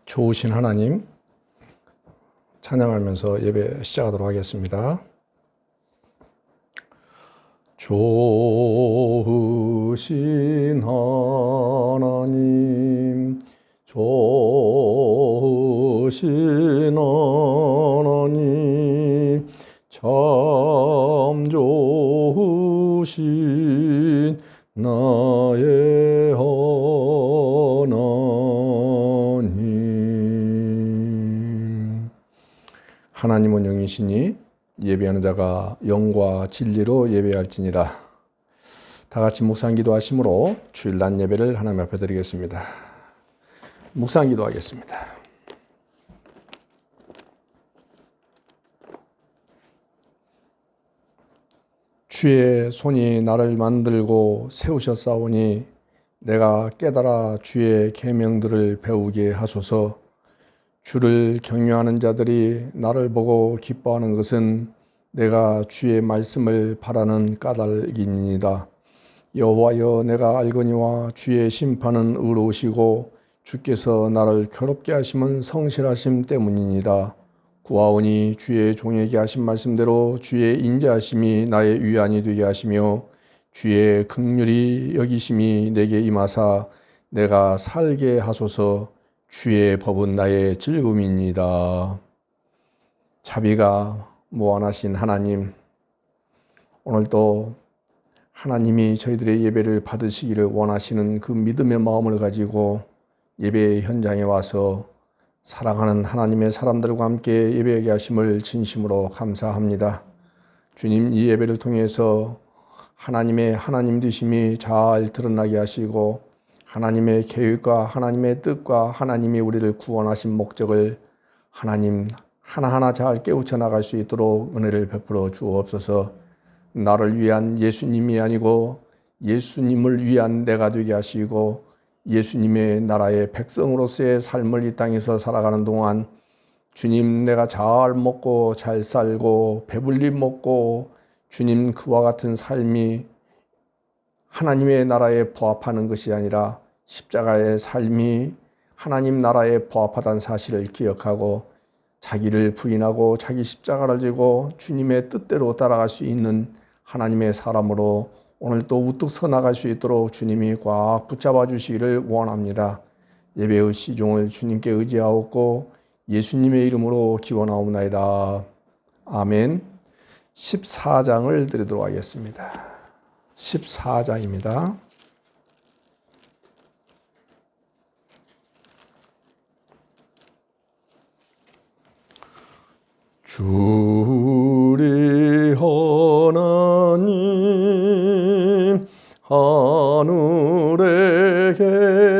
좋으신 하나님 찬양하면서 예배 시작하도록 하겠습니다. 좋으신 하나님, 좋으신 하나님, 참 좋으신 나의 하나님. 하나님은 영이시니 예배하는 자가 영과 진리로 예배할지니라. 다 같이 묵상 기도하심으로 주일날 예배를 하나님 앞에 드리겠습니다. 묵상 기도하겠습니다. 주의 손이 나를 만들고 세우셨사오니 내가 깨달아 주의 계명들을 배우게 하소서. 주를 경외하는 자들이 나를 보고 기뻐하는 것은 내가 주의 말씀을 바라는 까닭이니이다. 여호와여, 내가 알거니와 주의 심판은 의로우시고 주께서 나를 괴롭게 하심은 성실하심 때문이니이다. 구하오니 주의 종에게 하신 말씀대로 주의 인자하심이 나의 위안이 되게 하시며 주의 긍휼히 여기심이 내게 임하사 내가 살게 하소서. 주의 법은 나의 즐거움이니이다. 자비가 무한하신 하나님, 오늘도 하나님이 저희들의 예배를 받으시기를 원하시는 그 믿음의 마음을 가지고 예배 현장에 와서 사랑하는 하나님의 사람들과 함께 예배하게 하심을 진심으로 감사합니다. 주님, 이 예배를 통해서 하나님의 하나님 되심이 잘 드러나게 하시고 하나님의 계획과 하나님의 뜻과 하나님이 우리를 구원하신 목적을 하나님 하나하나 잘 깨우쳐 나갈 수 있도록 은혜를 베풀어 주옵소서. 나를 위한 예수님이 아니고 예수님을 위한 내가 되게 하시고 예수님의 나라의 백성으로서의 삶을 이 땅에서 살아가는 동안 주님, 내가 잘 먹고 잘 살고 배불리 먹고 주님 그와 같은 삶이 하나님의 나라에 부합하는 것이 아니라 십자가의 삶이 하나님 나라에 부합하다는 사실을 기억하고 자기를 부인하고 자기 십자가를 지고 주님의 뜻대로 따라갈 수 있는 하나님의 사람으로 오늘 또 우뚝 서 나갈 수 있도록 주님이 꽉 붙잡아 주시기를 원합니다. 예배의 시종을 주님께 의지하옵고 예수님의 이름으로 기원하옵나이다. 아멘. 14장을 드리도록 하겠습니다. 14장입니다. 주리 하나님 하늘에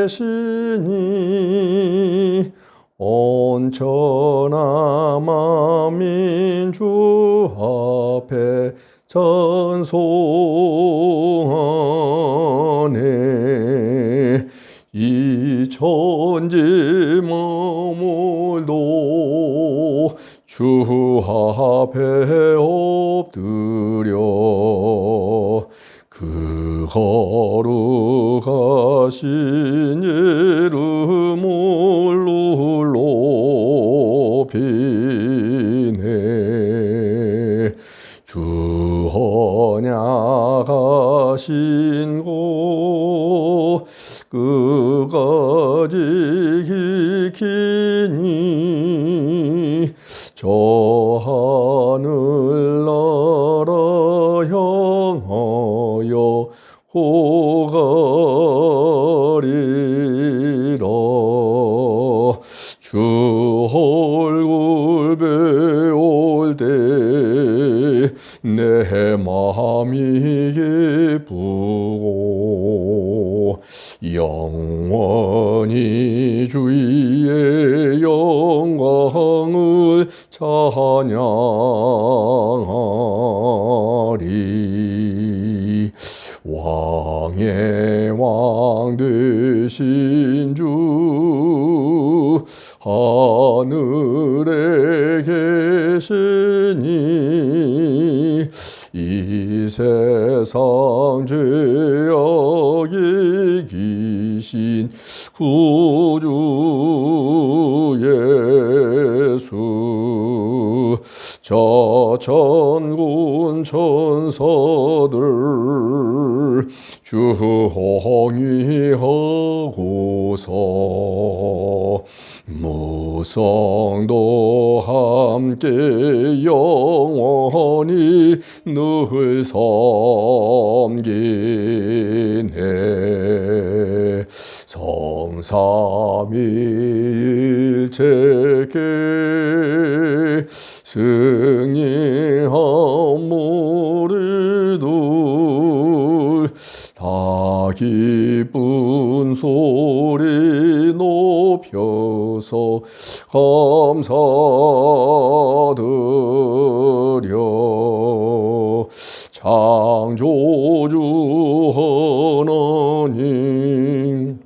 계시니 온천하 만민주 앞에 찬송하네. 이 천지 만물도 주 앞에 엎드려 그 거룩하신 이름을 높이네. 주 언약하신 곳 끝까지 지키니 저 하늘나라 향하여 호가리라. 주 얼굴 배울 때 내 마음이 기쁘고 영원히 주의 영광을 찬양하리. 왕의 왕 되신 주 하늘에 계시니 이 세상 죄악 이기신 구주 천군 천사들 주홍위하고서 무성도 함께 영원히 늘 섬기네. 성삼위일체께 승리한 무리들 다 기쁜 소리 높여서 감사드려. 창조주 하나님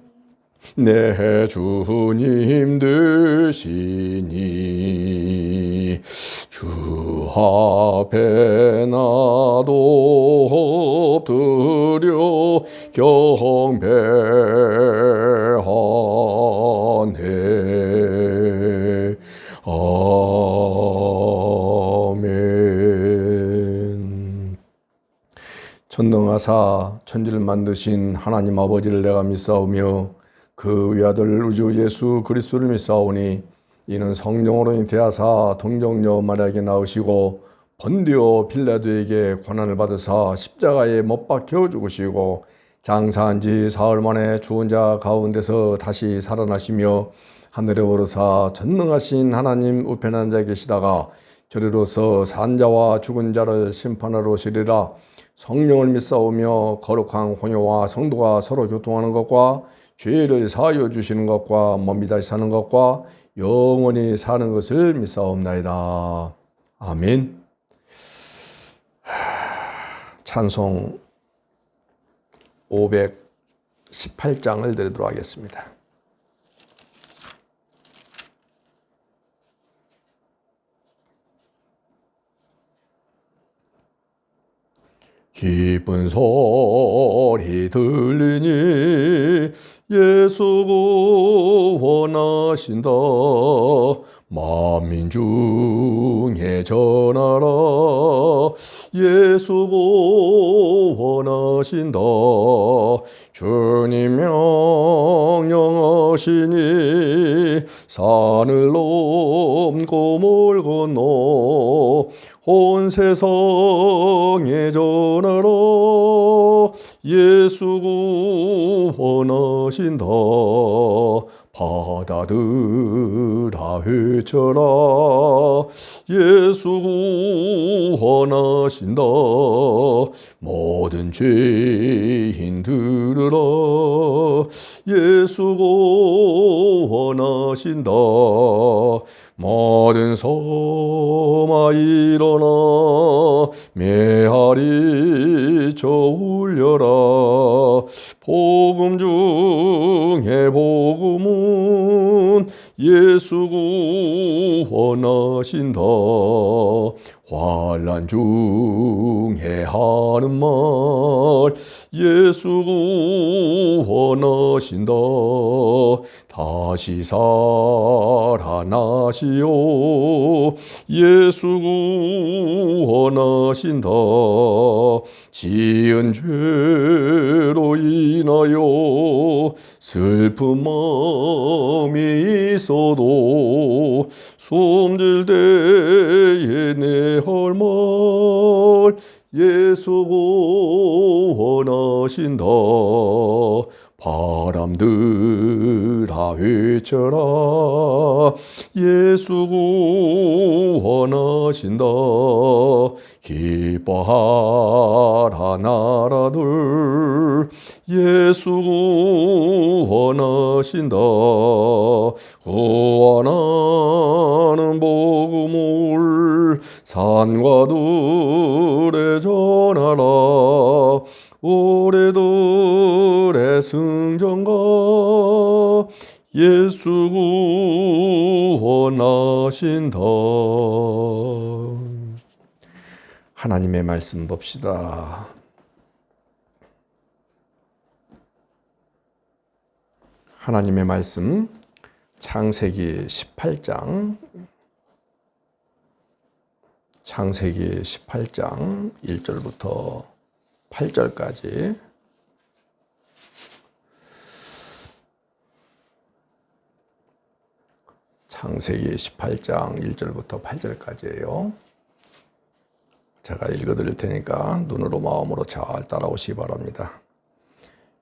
내 주님 되시니 주 앞에 나도 엎드려 경배하네. 아멘. 전능하사 천지를 만드신 하나님 아버지를 내가 믿사오며 그 외아들 우주 예수 그리스도를 믿사오니 이는 성령으로 대하사 동정녀 마리아에게 낳으시고 본디오 빌라도에게 고난을 받으사 십자가에 못 박혀 죽으시고 장사한 지 사흘 만에 죽은 자 가운데서 다시 살아나시며 하늘에 오르사 전능하신 하나님 우편에 앉아 계시다가 저리로서 산자와 죽은 자를 심판하러 오시리라. 성령을 믿사오며 거룩한 공회와 성도가 서로 교통하는 것과 죄를 사하여 주시는 것과 몸이 다시 사는 것과 영원히 사는 것을 믿사옵나이다. 아멘. 찬송 518장을 드리도록 하겠습니다. 기쁜 소리 들리니 예수 구원하신다. 만민 중에 전하라. 예수 구원하신다. 주님 명령하시니 산을 넘고 물 건너 온 세상에 전하라. 예수 구원하신다. 바다들아 외쳐라. 예수 구원하신다. 모든 죄인 들으라. 예수 구원하신다. 모든 소마 일어나 메아리 쳐 울려라. 복음 중에 복음은 예수 구원하신다. 환난 중에 하는 말 예수 구원하신다. 다시 살아나시오. 예수 구원하신다. 지은 죄로 인하여 슬픈 마음이 있어도 숨질 때에 내 할 말 예수 구원하신다. 바람들아 외쳐라. 예수 구원하신다. 기뻐하라 나라들 예수 구원하신다. 구원하는 복음을 산과 들에 전하라. 오래들의 승전가 예수 구원하신다. 하나님의 말씀 봅시다. 하나님의 말씀 창세기 18장 창세기 18장 1절부터 8절까지 창세기 18장 1절부터 8절까지예요. 제가 읽어드릴 테니까 눈으로 마음으로 잘 따라오시기 바랍니다.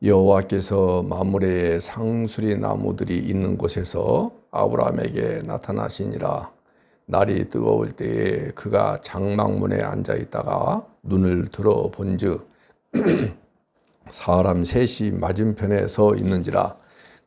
여호와께서 마므레의 상수리 나무들이 있는 곳에서 아브라함에게 나타나시니라. 날이 뜨거울 때에 그가 장막문에 앉아 있다가 눈을 들어 본즉 사람 셋이 맞은편에 서 있는지라.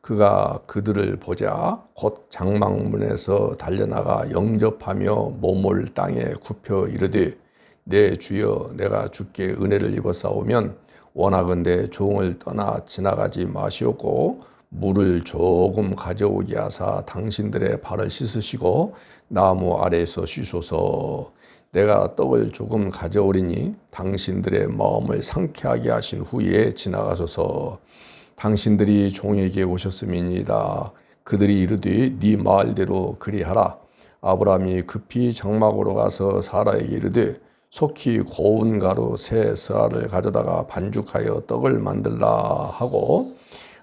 그가 그들을 보자 곧 장막문에서 달려나가 영접하며 몸을 땅에 굽혀 이르되 내 주여 내가 주께 은혜를 입었사오면 원하건대 종을 떠나 지나가지 마시옵고 물을 조금 가져오게 하사 당신들의 발을 씻으시고 나무 아래에서 쉬소서. 내가 떡을 조금 가져오리니 당신들의 마음을 상쾌하게 하신 후에 지나가소서. 당신들이 종에게 오셨음이니이다. 그들이 이르되 네 말대로 그리하라. 아브라함이 급히 장막으로 가서 사라에게 이르되 속히 고운 가루 세 스아를 가져다가 반죽하여 떡을 만들라 하고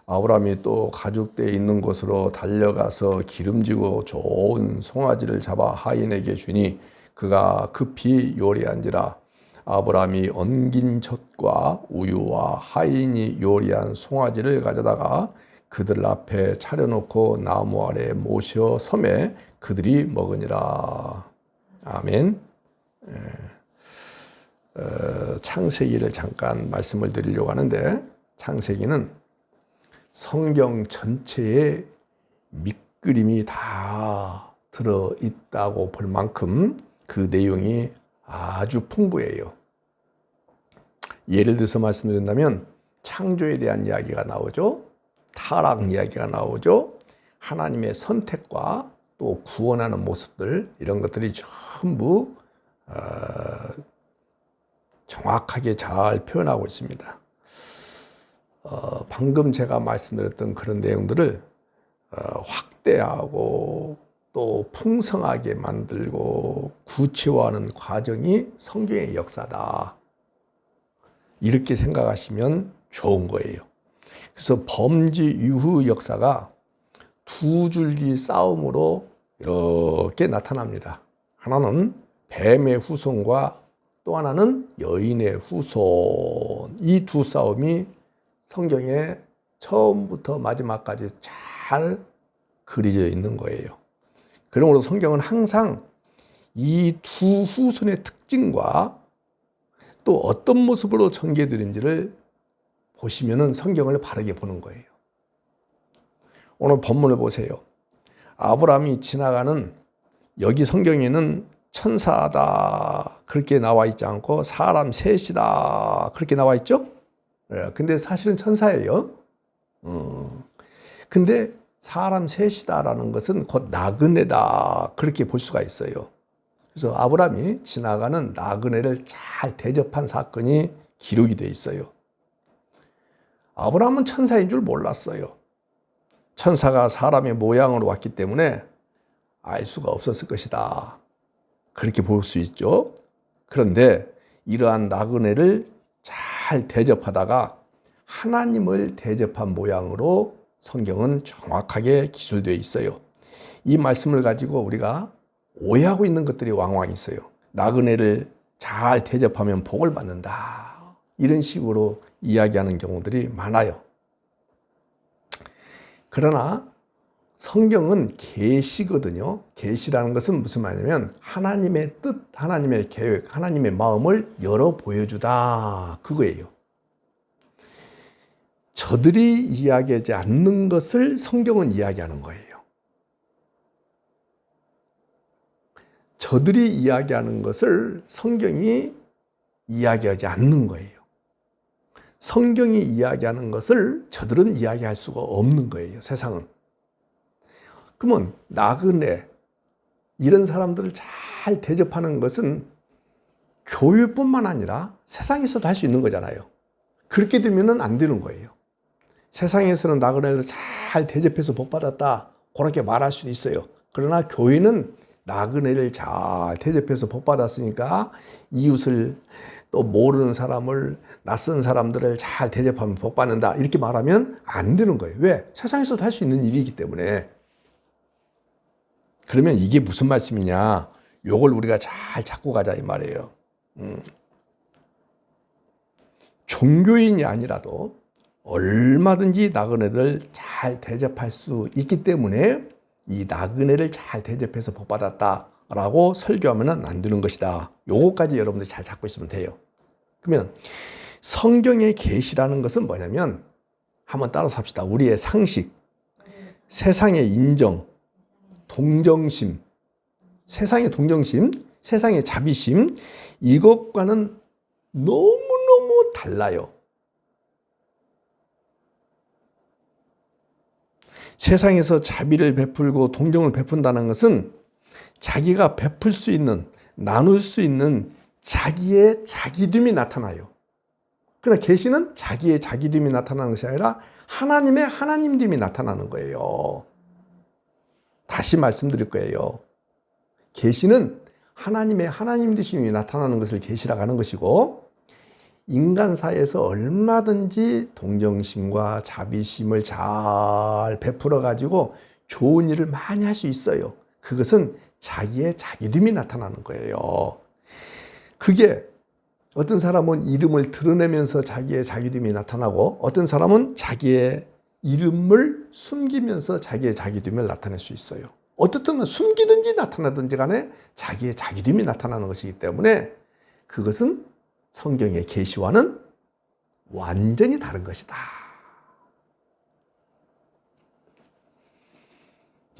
아브라함이 또 가죽대에 있는 곳으로 달려가서 기름지고 좋은 송아지를 잡아 하인에게 주니 그가 급히 요리한지라. 아브라함이 엉긴 젖과 우유와 하인이 요리한 송아지를 가져다가 그들 앞에 차려놓고 나무 아래 모셔 섬에 그들이 먹으니라. 아멘. 창세기를 잠깐 말씀을 드리려고 하는데, 창세기는 성경 전체에 밑그림이 다 들어있다고 볼 만큼 그 내용이 아주 풍부해요. 예를 들어서 말씀드린다면 창조에 대한 이야기가 나오죠. 타락 이야기가 나오죠. 하나님의 선택과 또 구원하는 모습들, 이런 것들이 전부 정확하게 잘 표현하고 있습니다. 방금 제가 말씀드렸던 그런 내용들을 확대하고 또 풍성하게 만들고 구체화하는 과정이 성경의 역사다. 이렇게 생각하시면 좋은 거예요. 그래서 범죄 이후 역사가 두 줄기 싸움으로 이렇게 나타납니다. 하나는 뱀의 후손과 또 하나는 여인의 후손. 이 두 싸움이 성경에 처음부터 마지막까지 잘 그려져 있는 거예요. 그러므로 성경은 항상 이 두 후손의 특징과 또 어떤 모습으로 전개되는지를 보시면은 성경을 바르게 보는 거예요. 오늘 본문을 보세요. 아브라함이 지나가는, 여기 성경에는 천사다 그렇게 나와 있지 않고 사람 셋이다 그렇게 나와 있죠? 근데 사실은 천사예요. 근데 사람 셋이다라는 것은 곧 나그네다 그렇게 볼 수가 있어요. 그래서 아브라함이 지나가는 나그네를 잘 대접한 사건이 기록이 돼 있어요. 아브라함은 천사인 줄 몰랐어요. 천사가 사람의 모양으로 왔기 때문에 알 수가 없었을 것이다 그렇게 볼 수 있죠. 그런데 이러한 나그네를 잘 대접하다가 하나님을 대접한 모양으로 성경은 정확하게 기술되어 있어요. 이 말씀을 가지고 우리가 오해하고 있는 것들이 왕왕 있어요. 나그네를 잘 대접하면 복을 받는다, 이런 식으로 이야기하는 경우들이 많아요. 그러나 성경은 계시거든요. 계시라는 것은 무슨 말이냐면 하나님의 뜻, 하나님의 계획, 하나님의 마음을 열어 보여주다, 그거예요. 저들이 이야기하지 않는 것을 성경은 이야기하는 거예요. 저들이 이야기하는 것을 성경이 이야기하지 않는 거예요. 성경이 이야기하는 것을 저들은 이야기할 수가 없는 거예요, 세상은. 그러면 나그네, 이런 사람들을 잘 대접하는 것은 교회뿐만 아니라 세상에서도 할 수 있는 거잖아요. 그렇게 되면 안 되는 거예요. 세상에서는 나그네를 잘 대접해서 복 받았다 그렇게 말할 수는 있어요. 그러나 교회는 나그네를 잘 대접해서 복받았으니까 이웃을 또 모르는 사람을 낯선 사람들을 잘 대접하면 복받는다 이렇게 말하면 안 되는 거예요. 왜? 세상에서도 할 수 있는 일이기 때문에. 그러면 이게 무슨 말씀이냐? 요걸 우리가 잘 잡고 가자 이 말이에요. 종교인이 아니라도 얼마든지 나그네들 잘 대접할 수 있기 때문에 이 나그네를 잘 대접해서 복받았다라고 설교하면 안 되는 것이다. 요거까지 여러분들 잘 잡고 있으면 돼요. 그러면 성경의 계시라는 것은 뭐냐면 한번 따라서 합시다. 우리의 상식, 세상의 인정, 동정심, 세상의 동정심, 세상의 자비심, 이것과는 너무너무 달라요. 세상에서 자비를 베풀고 동정을 베푼다는 것은 자기가 베풀 수 있는, 나눌 수 있는 자기의 자기됨이 나타나요. 그러나 계시는 자기의 자기됨이 나타나는 것이 아니라 하나님의 하나님됨이 나타나는 거예요. 다시 말씀드릴 거예요. 계시는 하나님의 하나님됨이 나타나는 것을 계시라고 하는 것이고, 인간 사이에서 얼마든지 동정심과 자비심을 잘 베풀어 가지고 좋은 일을 많이 할 수 있어요. 그것은 자기의 자기됨이 나타나는 거예요. 그게 어떤 사람은 이름을 드러내면서 자기의 자기됨이 나타나고, 어떤 사람은 자기의 이름을 숨기면서 자기의 자기됨을 나타낼 수 있어요. 어떻든 숨기든지 나타나든지 간에 자기의 자기됨이 나타나는 것이기 때문에 그것은 성경의 계시와는 완전히 다른 것이다.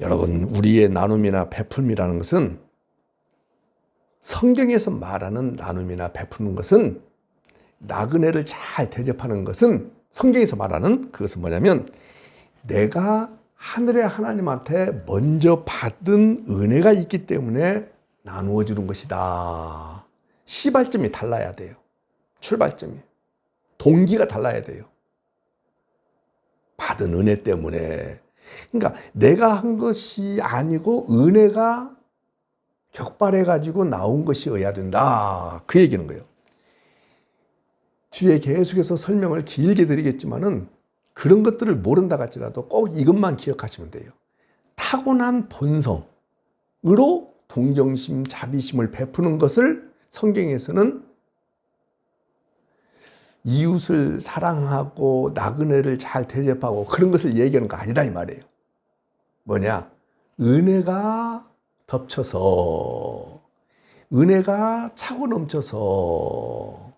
여러분, 우리의 나눔이나 베풀미라는 것은, 성경에서 말하는 나눔이나 베푸는 것은, 나그네를 잘 대접하는 것은, 성경에서 말하는 그것은 뭐냐면 내가 하늘의 하나님한테 먼저 받은 은혜가 있기 때문에 나누어 주는 것이다. 시발점이 달라야 돼요. 출발점이. 동기가 달라야 돼요. 받은 은혜 때문에. 그러니까 내가 한 것이 아니고 은혜가 격발해가지고 나온 것이어야 된다. 그 얘기는 거예요. 뒤에 계속해서 설명을 길게 드리겠지만은 그런 것들을 모른다 할지라도 꼭 이것만 기억하시면 돼요. 타고난 본성으로 동정심, 자비심을 베푸는 것을 성경에서는 이웃을 사랑하고 나그네를 잘 대접하고 그런 것을 얘기하는 거 아니다 이 말이에요. 뭐냐? 은혜가 덮쳐서, 은혜가 차고 넘쳐서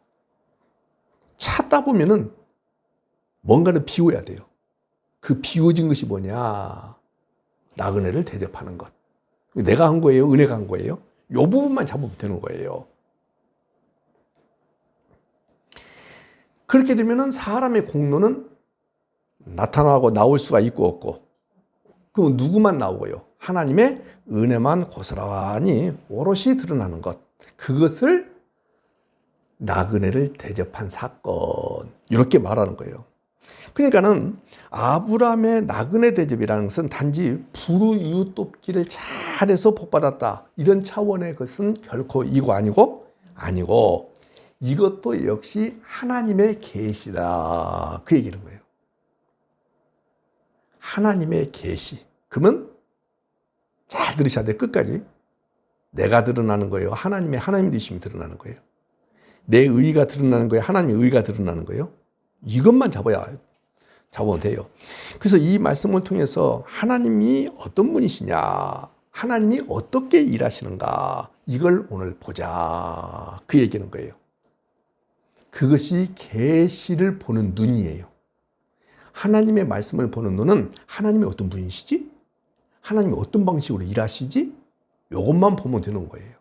찾다 보면은 뭔가를 비워야 돼요. 그 비워진 것이 뭐냐? 나그네를 대접하는 것. 내가 한 거예요? 은혜가 한 거예요? 이 부분만 잡으면 되는 거예요. 그렇게 되면은 사람의 공로는 나타나고 나올 수가 있고 없고, 그럼 누구만 나오고요? 하나님의 은혜만 고스란히 오롯이 드러나는 것. 그것을 나그네를 대접한 사건, 이렇게 말하는 거예요. 그러니까는 아브라함의 나그네 대접이라는 것은 단지 불우이웃 돕기를 잘해서 복받았다, 이런 차원의 것은 결코 이거 아니고 이것도 역시 하나님의 계시다, 그 얘기는 거예요. 하나님의 계시. 그러면 잘 들으셔야 돼요. 끝까지. 내가 드러나는 거예요? 하나님의 하나님 되심이 드러나는 거예요? 내 의가 드러나는 거예요? 하나님의 의가 드러나는 거예요? 이것만 잡으면 돼요. 그래서 이 말씀을 통해서 하나님이 어떤 분이시냐, 하나님이 어떻게 일하시는가, 이걸 오늘 보자, 그 얘기는 거예요. 그것이 계시를 보는 눈이에요. 하나님의 말씀을 보는 눈은 하나님이 어떤 분이시지? 하나님이 어떤 방식으로 일하시지? 이것만 보면 되는 거예요.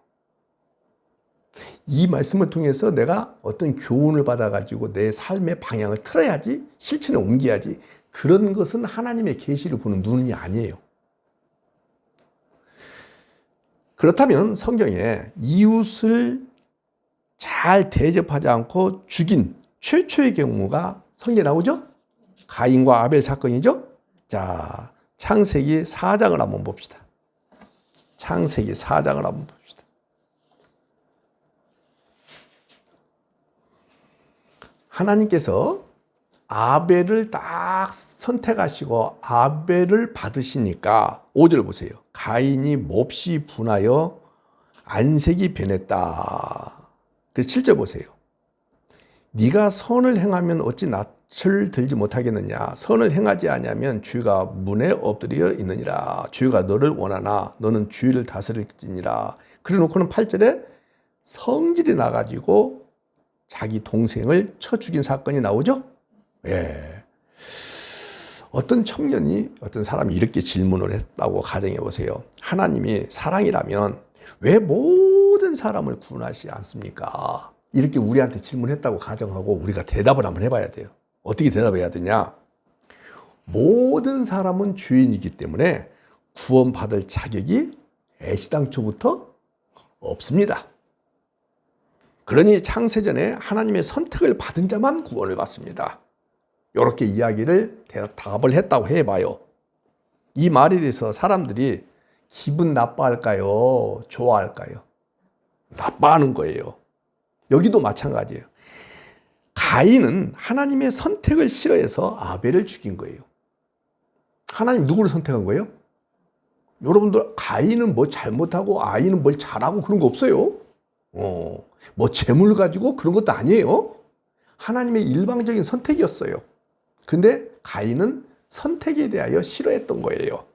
이 말씀을 통해서 내가 어떤 교훈을 받아가지고 내 삶의 방향을 틀어야지, 실천에 옮겨야지, 그런 것은 하나님의 계시를 보는 눈이 아니에요. 그렇다면 성경에 이웃을 잘 대접하지 않고 죽인 최초의 경우가 성경에 나오죠? 가인과 아벨 사건이죠? 자, 창세기 4장을 한번 봅시다. 창세기 4장을 한번 봅시다. 하나님께서 아벨을 딱 선택하시고 아벨을 받으시니까 5절 보세요. 가인이 몹시 분하여 안색이 변했다. 그래서 7절 보세요. 네가 선을 행하면 어찌 낯을 들지 못하겠느냐. 선을 행하지 아니하면 주가 문에 엎드려 있느니라. 주가 너를 원하나 너는 주를 다스릴지니라. 그래 놓고는 8절에 성질이 나가지고 자기 동생을 쳐 죽인 사건이 나오죠. 예. 어떤 청년이 어떤 사람이 이렇게 질문을 했다고 가정해 보세요. 하나님이 사랑이라면 왜 모든 사람을 구원하시지 않습니까? 이렇게 우리한테 질문했다고 가정하고 우리가 대답을 한번 해봐야 돼요. 어떻게 대답해야 되냐? 모든 사람은 죄인이기 때문에 구원받을 자격이 애시당초부터 없습니다. 그러니 창세전에 하나님의 선택을 받은 자만 구원을 받습니다. 이렇게 이야기를 답을 했다고 해봐요. 이 말에 대해서 사람들이 기분 나빠할까요? 좋아할까요? 나빠하는 거예요. 여기도 마찬가지예요. 가인은 하나님의 선택을 싫어해서 아벨을 죽인 거예요. 하나님 누구를 선택한 거예요? 여러분들 가인은 뭐 잘못하고 아이는 뭘 잘하고 그런 거 없어요. 뭐 재물 가지고 그런 것도 아니에요. 하나님의 일방적인 선택이었어요. 근데 가인은 선택에 대하여 싫어했던 거예요.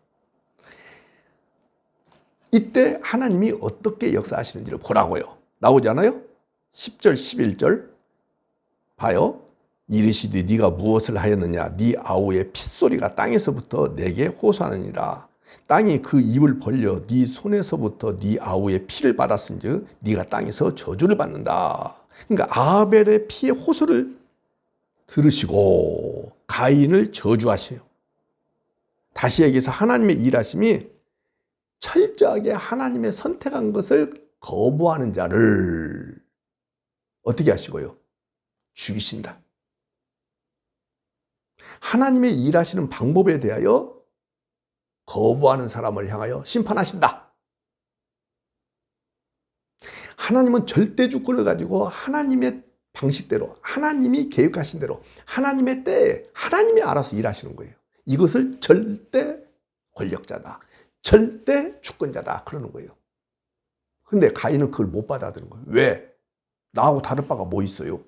이때 하나님이 어떻게 역사하시는지를 보라고요. 나오잖아요. 10절 11절 봐요. 이르시되 네가 무엇을 하였느냐. 네 아우의 핏소리가 땅에서부터 내게 호소하느니라. 땅이 그 입을 벌려 네 손에서부터 네 아우의 피를 받았은즉 네가 땅에서 저주를 받는다. 그러니까 아벨의 피의 호소를 들으시고 가인을 저주하셔요. 다시 얘기해서 하나님의 일하심이 철저하게 하나님의 선택한 것을 거부하는 자를 어떻게 하시고요? 죽이신다. 하나님의 일하시는 방법에 대하여 거부하는 사람을 향하여 심판하신다. 하나님은 절대 주권을 가지고 하나님의 방식대로 하나님이 계획하신 대로 하나님의 때에 하나님이 알아서 일하시는 거예요. 이것을 절대 권력자다. 절대 주권자다. 그러는 거예요. 근데 가인은 그걸 못 받아들인 거예요. 왜? 나하고 다를 바가 뭐 있어요?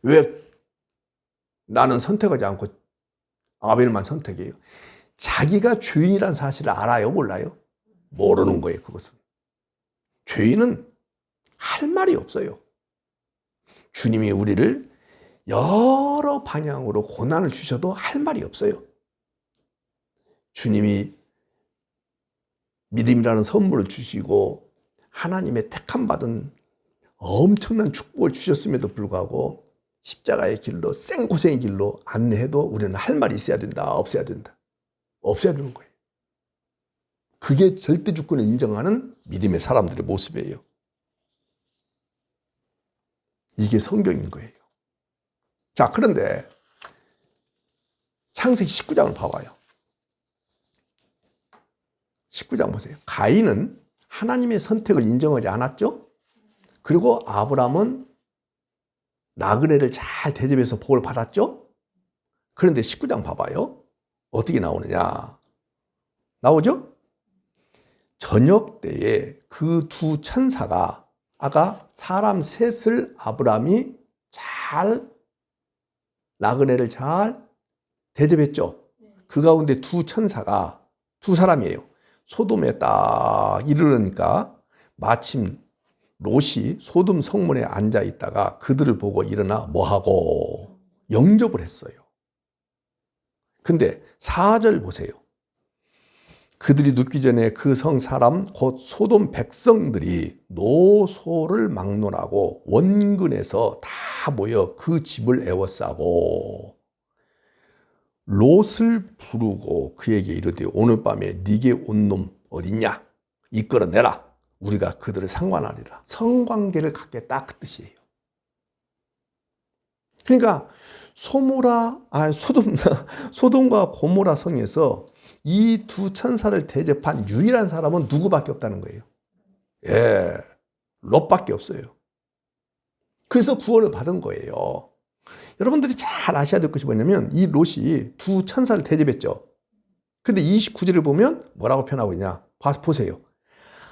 왜 나는 선택하지 않고 아벨만 선택해요? 자기가 죄인이라는 사실을 알아요? 몰라요? 모르는 거예요. 그것은. 죄인은 할 말이 없어요. 주님이 우리를 여러 방향으로 고난을 주셔도 할 말이 없어요. 주님이 믿음이라는 선물을 주시고 하나님의 택함받은 엄청난 축복을 주셨음에도 불구하고 십자가의 길로 생고생의 길로 안내해도 우리는 할 말이 있어야 된다. 없어야 된다. 없어야 되는 거예요. 그게 절대 주권을 인정하는 믿음의 사람들의 모습이에요. 이게 성경인 거예요. 자, 그런데 창세기 19장을 봐봐요. 19장 보세요. 가인은 하나님의 선택을 인정하지 않았죠? 그리고 아브람은 나그네를 잘 대접해서 복을 받았죠? 그런데 19장 봐봐요. 어떻게 나오느냐? 나오죠? 저녁 때에 그 두 천사가 아까 사람 셋을 아브람이 잘 나그네를 잘 대접했죠? 그 가운데 두 천사가 두 사람이에요. 소돔에 딱 이르르니까 마침 롯이 소돔 성문에 앉아 있다가 그들을 보고 일어나 뭐하고 영접을 했어요. 근데 4절 보세요. 그들이 눕기 전에 그 성 사람 곧 소돔 백성들이 노소를 막론하고 원근에서 다 모여 그 집을 에워싸고 롯을 부르고 그에게 이르되 오늘 밤에 네게 온 놈 어딨냐? 이끌어내라. 우리가 그들을 상관하리라. 성관계를 갖겠다 그 뜻이에요. 그러니까 소돔과 고모라 성에서 이 두 천사를 대접한 유일한 사람은 누구밖에 없다는 거예요. 예, 롯밖에 없어요. 그래서 구원을 받은 거예요. 여러분들이 잘 아셔야 될 것이 뭐냐면 이 롯이 두 천사를 대접했죠. 그런데 29절을 보면 뭐라고 표현하고 있냐? 보세요.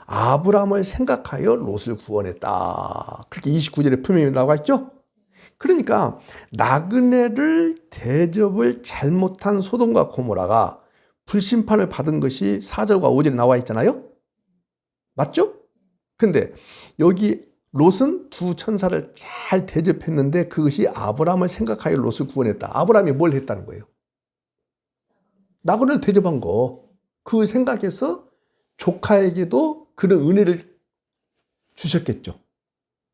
아브라함을 생각하여 롯을 구원했다. 그렇게 29절에 분명히 나와 있죠? 그러니까 나그네를 대접을 잘못한 소돔과 고모라가 불심판을 받은 것이 4절과 5절에 나와 있잖아요? 맞죠? 근데 여기 롯은 두 천사를 잘 대접했는데 그것이 아브라함을 생각하여 롯을 구원했다. 아브라함이 뭘 했다는 거예요? 나그네를 대접한 거. 그 생각에서 조카에게도 그런 은혜를 주셨겠죠.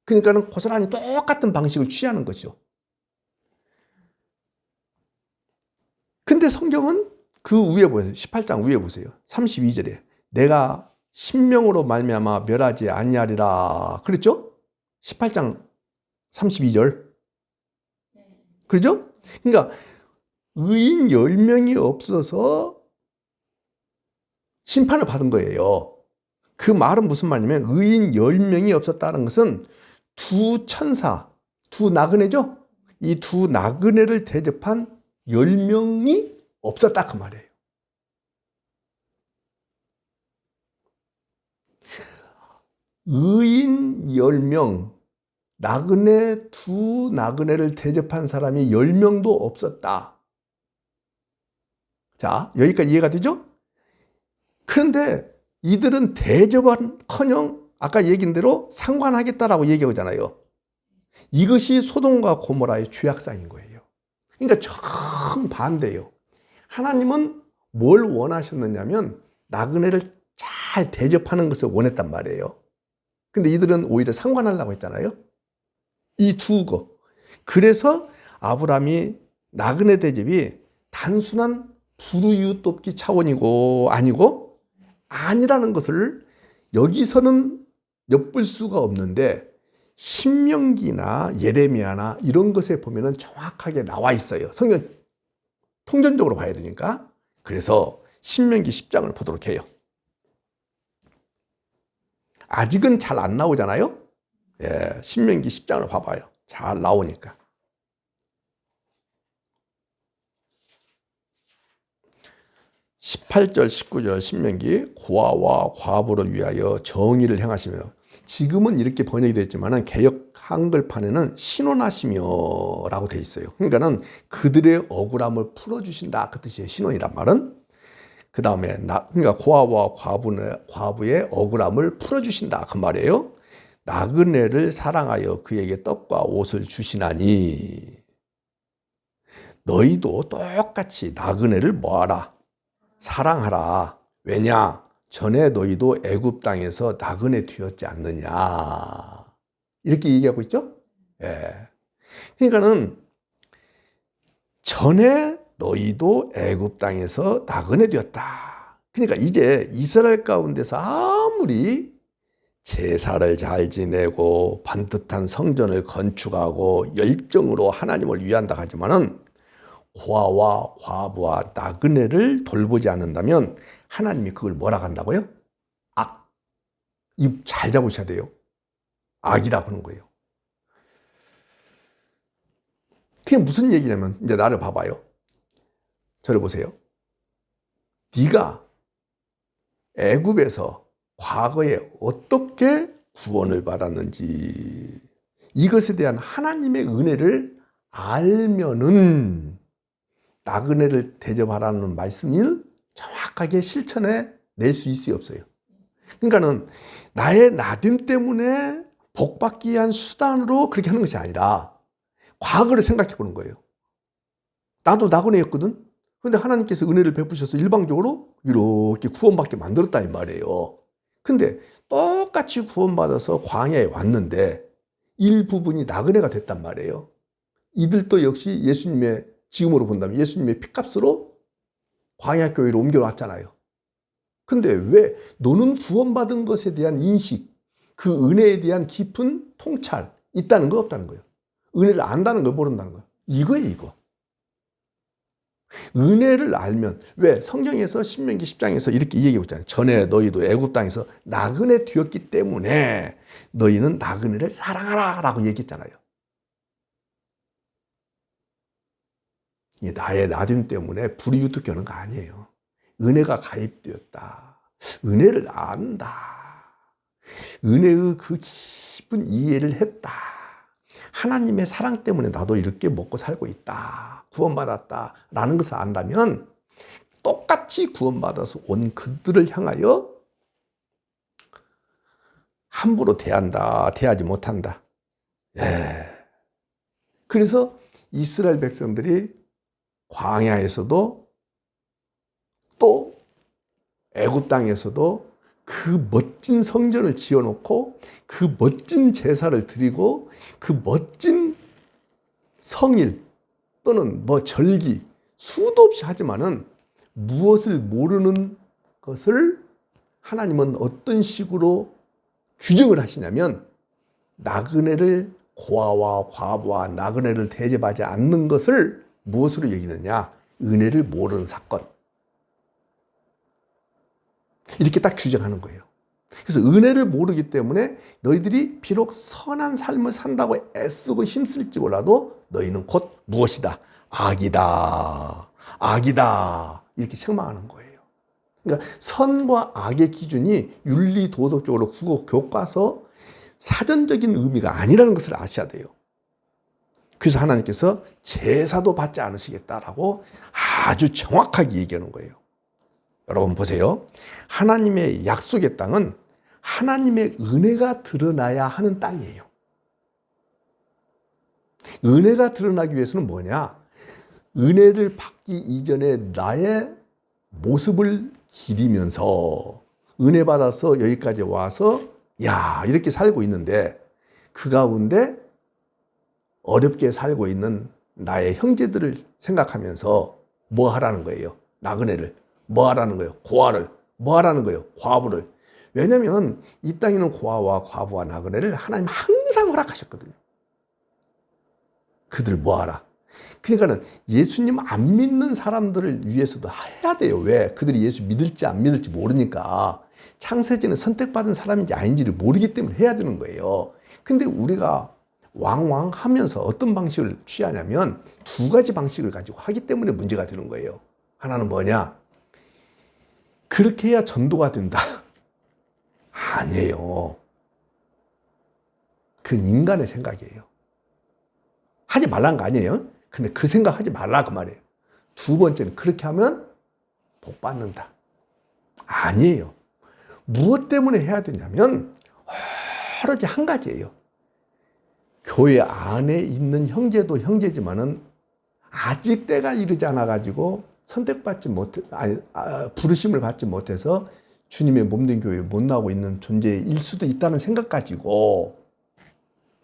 그러니까는 고스란히 똑같은 방식을 취하는 거죠. 근데 성경은 그 위에 보세요. 18장 위에 보세요. 32절에 내가 신명으로 말미암아 멸하지 아니하리라 그랬죠? 18장 32절. 그렇죠? 그러니까 의인 10명이 없어서 심판을 받은 거예요. 그 말은 무슨 말이냐면 의인 10명이 없었다는 것은 두 천사, 두 나그네죠? 이 두 나그네를 대접한 10명이 없었다 그 말이에요. 의인 10명, 두 나그네를 대접한 사람이 10명도 없었다. 자, 여기까지 이해가 되죠? 그런데 이들은 대접은커녕 아까 얘기한 대로 상관하겠다라고 얘기하잖아요. 이것이 소돔과 고모라의 죄악상인 거예요. 그러니까 정반대예요. 하나님은 뭘 원하셨느냐면 나그네를 잘 대접하는 것을 원했단 말이에요. 근데 이들은 오히려 상관하려고 했잖아요. 이 두 거. 그래서 아브라함이 나그네 대접이 단순한 불우이웃 돕기 차원이고 아니라는 것을 여기서는 엿볼 수가 없는데 신명기나 예레미야나 이런 것에 보면은 정확하게 나와 있어요. 성경 통전적으로 봐야 되니까. 그래서 신명기 10장을 보도록 해요. 아직은 잘 안 나오잖아요. 예, 신명기 10장을 봐봐요. 잘 나오니까. 18절, 19절 신명기 고아와 과부를 위하여 정의를 행하시며 지금은 이렇게 번역이 됐지만 개역 한글판에는 신원하시며라고 되어 있어요. 그러니까는 그들의 억울함을 풀어주신다 그 뜻이에요. 신원이란 말은. 그 다음에 그러니까 고아와 과부의 억울함을 풀어주신다 그 말이에요. 나그네를 사랑하여 그에게 떡과 옷을 주시나니 너희도 똑같이 나그네를 뭐하라? 사랑하라. 왜냐? 전에 너희도 애굽 땅에서 나그네 되었지 않느냐. 이렇게 얘기하고 있죠? 예. 그러니까는 전에 너희도 애굽 땅에서 나그네 되었다. 그러니까 이제 이스라엘 가운데서 아무리 제사를 잘 지내고 반듯한 성전을 건축하고 열정으로 하나님을 위한다 하지만은 고아와 과부와 나그네를 돌보지 않는다면 하나님이 그걸 뭐라 한다고요? 악. 입 잘 잡으셔야 돼요. 악이라고 하는 거예요. 그게 무슨 얘기냐면 이제 나를 봐봐요. 저를 보세요. 네가 애굽에서 과거에 어떻게 구원을 받았는지 이것에 대한 하나님의 은혜를 알면은 나그네를 대접하라는 말씀을 정확하게 실천해 낼 수 있어요, 없어요? 그러니까는 나의 나됨 때문에 복받기 위한 수단으로 그렇게 하는 것이 아니라 과거를 생각해 보는 거예요. 나도 나그네였거든. 그런데 하나님께서 은혜를 베푸셔서 일방적으로 이렇게 구원받게 만들었다 이 말이에요. 근데 똑같이 구원받아서 광야에 왔는데 일부분이 나그네가 됐단 말이에요. 이들도 역시 예수님의 지금으로 본다면 예수님의 피값으로 광야 교회로 옮겨왔잖아요. 근데 왜 너는 구원받은 것에 대한 인식, 그 은혜에 대한 깊은 통찰 있다는 거 없다는 거예요. 은혜를 안다는 걸 모른다는 거예요. 이거예요, 이거. 은혜를 알면, 왜? 성경에서 신명기 10장에서 이렇게 얘기하고 있잖아요. 전에 너희도 애굽 땅에서 나그네 되었기 때문에 너희는 나그네를 사랑하라 라고 얘기했잖아요. 이게 나의 나됨 때문에 불이 유득하는 거 아니에요. 은혜가 가입되었다. 은혜를 안다. 은혜의 그 깊은 이해를 했다. 하나님의 사랑 때문에 나도 이렇게 먹고 살고 있다. 구원받았다. 라는 것을 안다면 똑같이 구원받아서 온 그들을 향하여 함부로 대하지 못한다. 예. 그래서 이스라엘 백성들이 광야에서도 또 애굽 땅에서도 그 멋진 성전을 지어놓고 그 멋진 제사를 드리고 그 멋진 성일 또는 절기 수도 없이 하지만은 무엇을 모르는 것을 하나님은 어떤 식으로 규정을 하시냐면 나그네를 고아와 과부와 나그네를 대접하지 않는 것을 무엇으로 여기느냐? 은혜를 모르는 사건. 이렇게 딱 규정하는 거예요. 그래서 은혜를 모르기 때문에 너희들이 비록 선한 삶을 산다고 애쓰고 힘쓸지 몰라도 너희는 곧 무엇이다? 악이다. 악이다. 이렇게 책망하는 거예요. 그러니까 선과 악의 기준이 윤리 도덕적으로 국어 교과서 사전적인 의미가 아니라는 것을 아셔야 돼요. 그래서 하나님께서 제사도 받지 않으시겠다라고 아주 정확하게 얘기하는 거예요. 여러분 보세요. 하나님의 약속의 땅은 하나님의 은혜가 드러나야 하는 땅이에요. 은혜가 드러나기 위해서는 뭐냐? 은혜를 받기 이전에 나의 모습을 기리면서 은혜 받아서 여기까지 와서 이렇게 살고 있는데 그 가운데 어렵게 살고 있는 나의 형제들을 생각하면서 뭐 하라는 거예요? 나그네를. 뭐 하라는 거예요? 고아를. 뭐 하라는 거예요? 과부를. 왜냐하면 이 땅에 있는 고아와 과부와 나그네를 하나님 항상 허락하셨거든요. 그들 뭐 하라? 그러니까는 예수님 안 믿는 사람들을 위해서도 해야 돼요. 왜? 그들이 예수 믿을지 안 믿을지 모르니까. 창세전에 선택받은 사람인지 아닌지를 모르기 때문에 해야 되는 거예요. 근데 우리가 왕왕 하면서 어떤 방식을 취하냐면 두 가지 방식을 가지고 하기 때문에 문제가 되는 거예요. 하나는 뭐냐? 그렇게 해야 전도가 된다. 아니에요. 그 인간의 생각이에요. 하지 말라는 거 아니에요. 근데 그 생각 하지 말라 그 말이에요. 두 번째는 그렇게 하면 복 받는다. 아니에요. 무엇 때문에 해야 되냐면 오로지 한 가지예요. 교회 안에 있는 형제도 형제지만은 아직 때가 이르지 않아 가지고 선택받지 못해 부르심을 받지 못해서 주님의 몸된 교회에 못 나오고 있는 존재일 수도 있다는 생각 가지고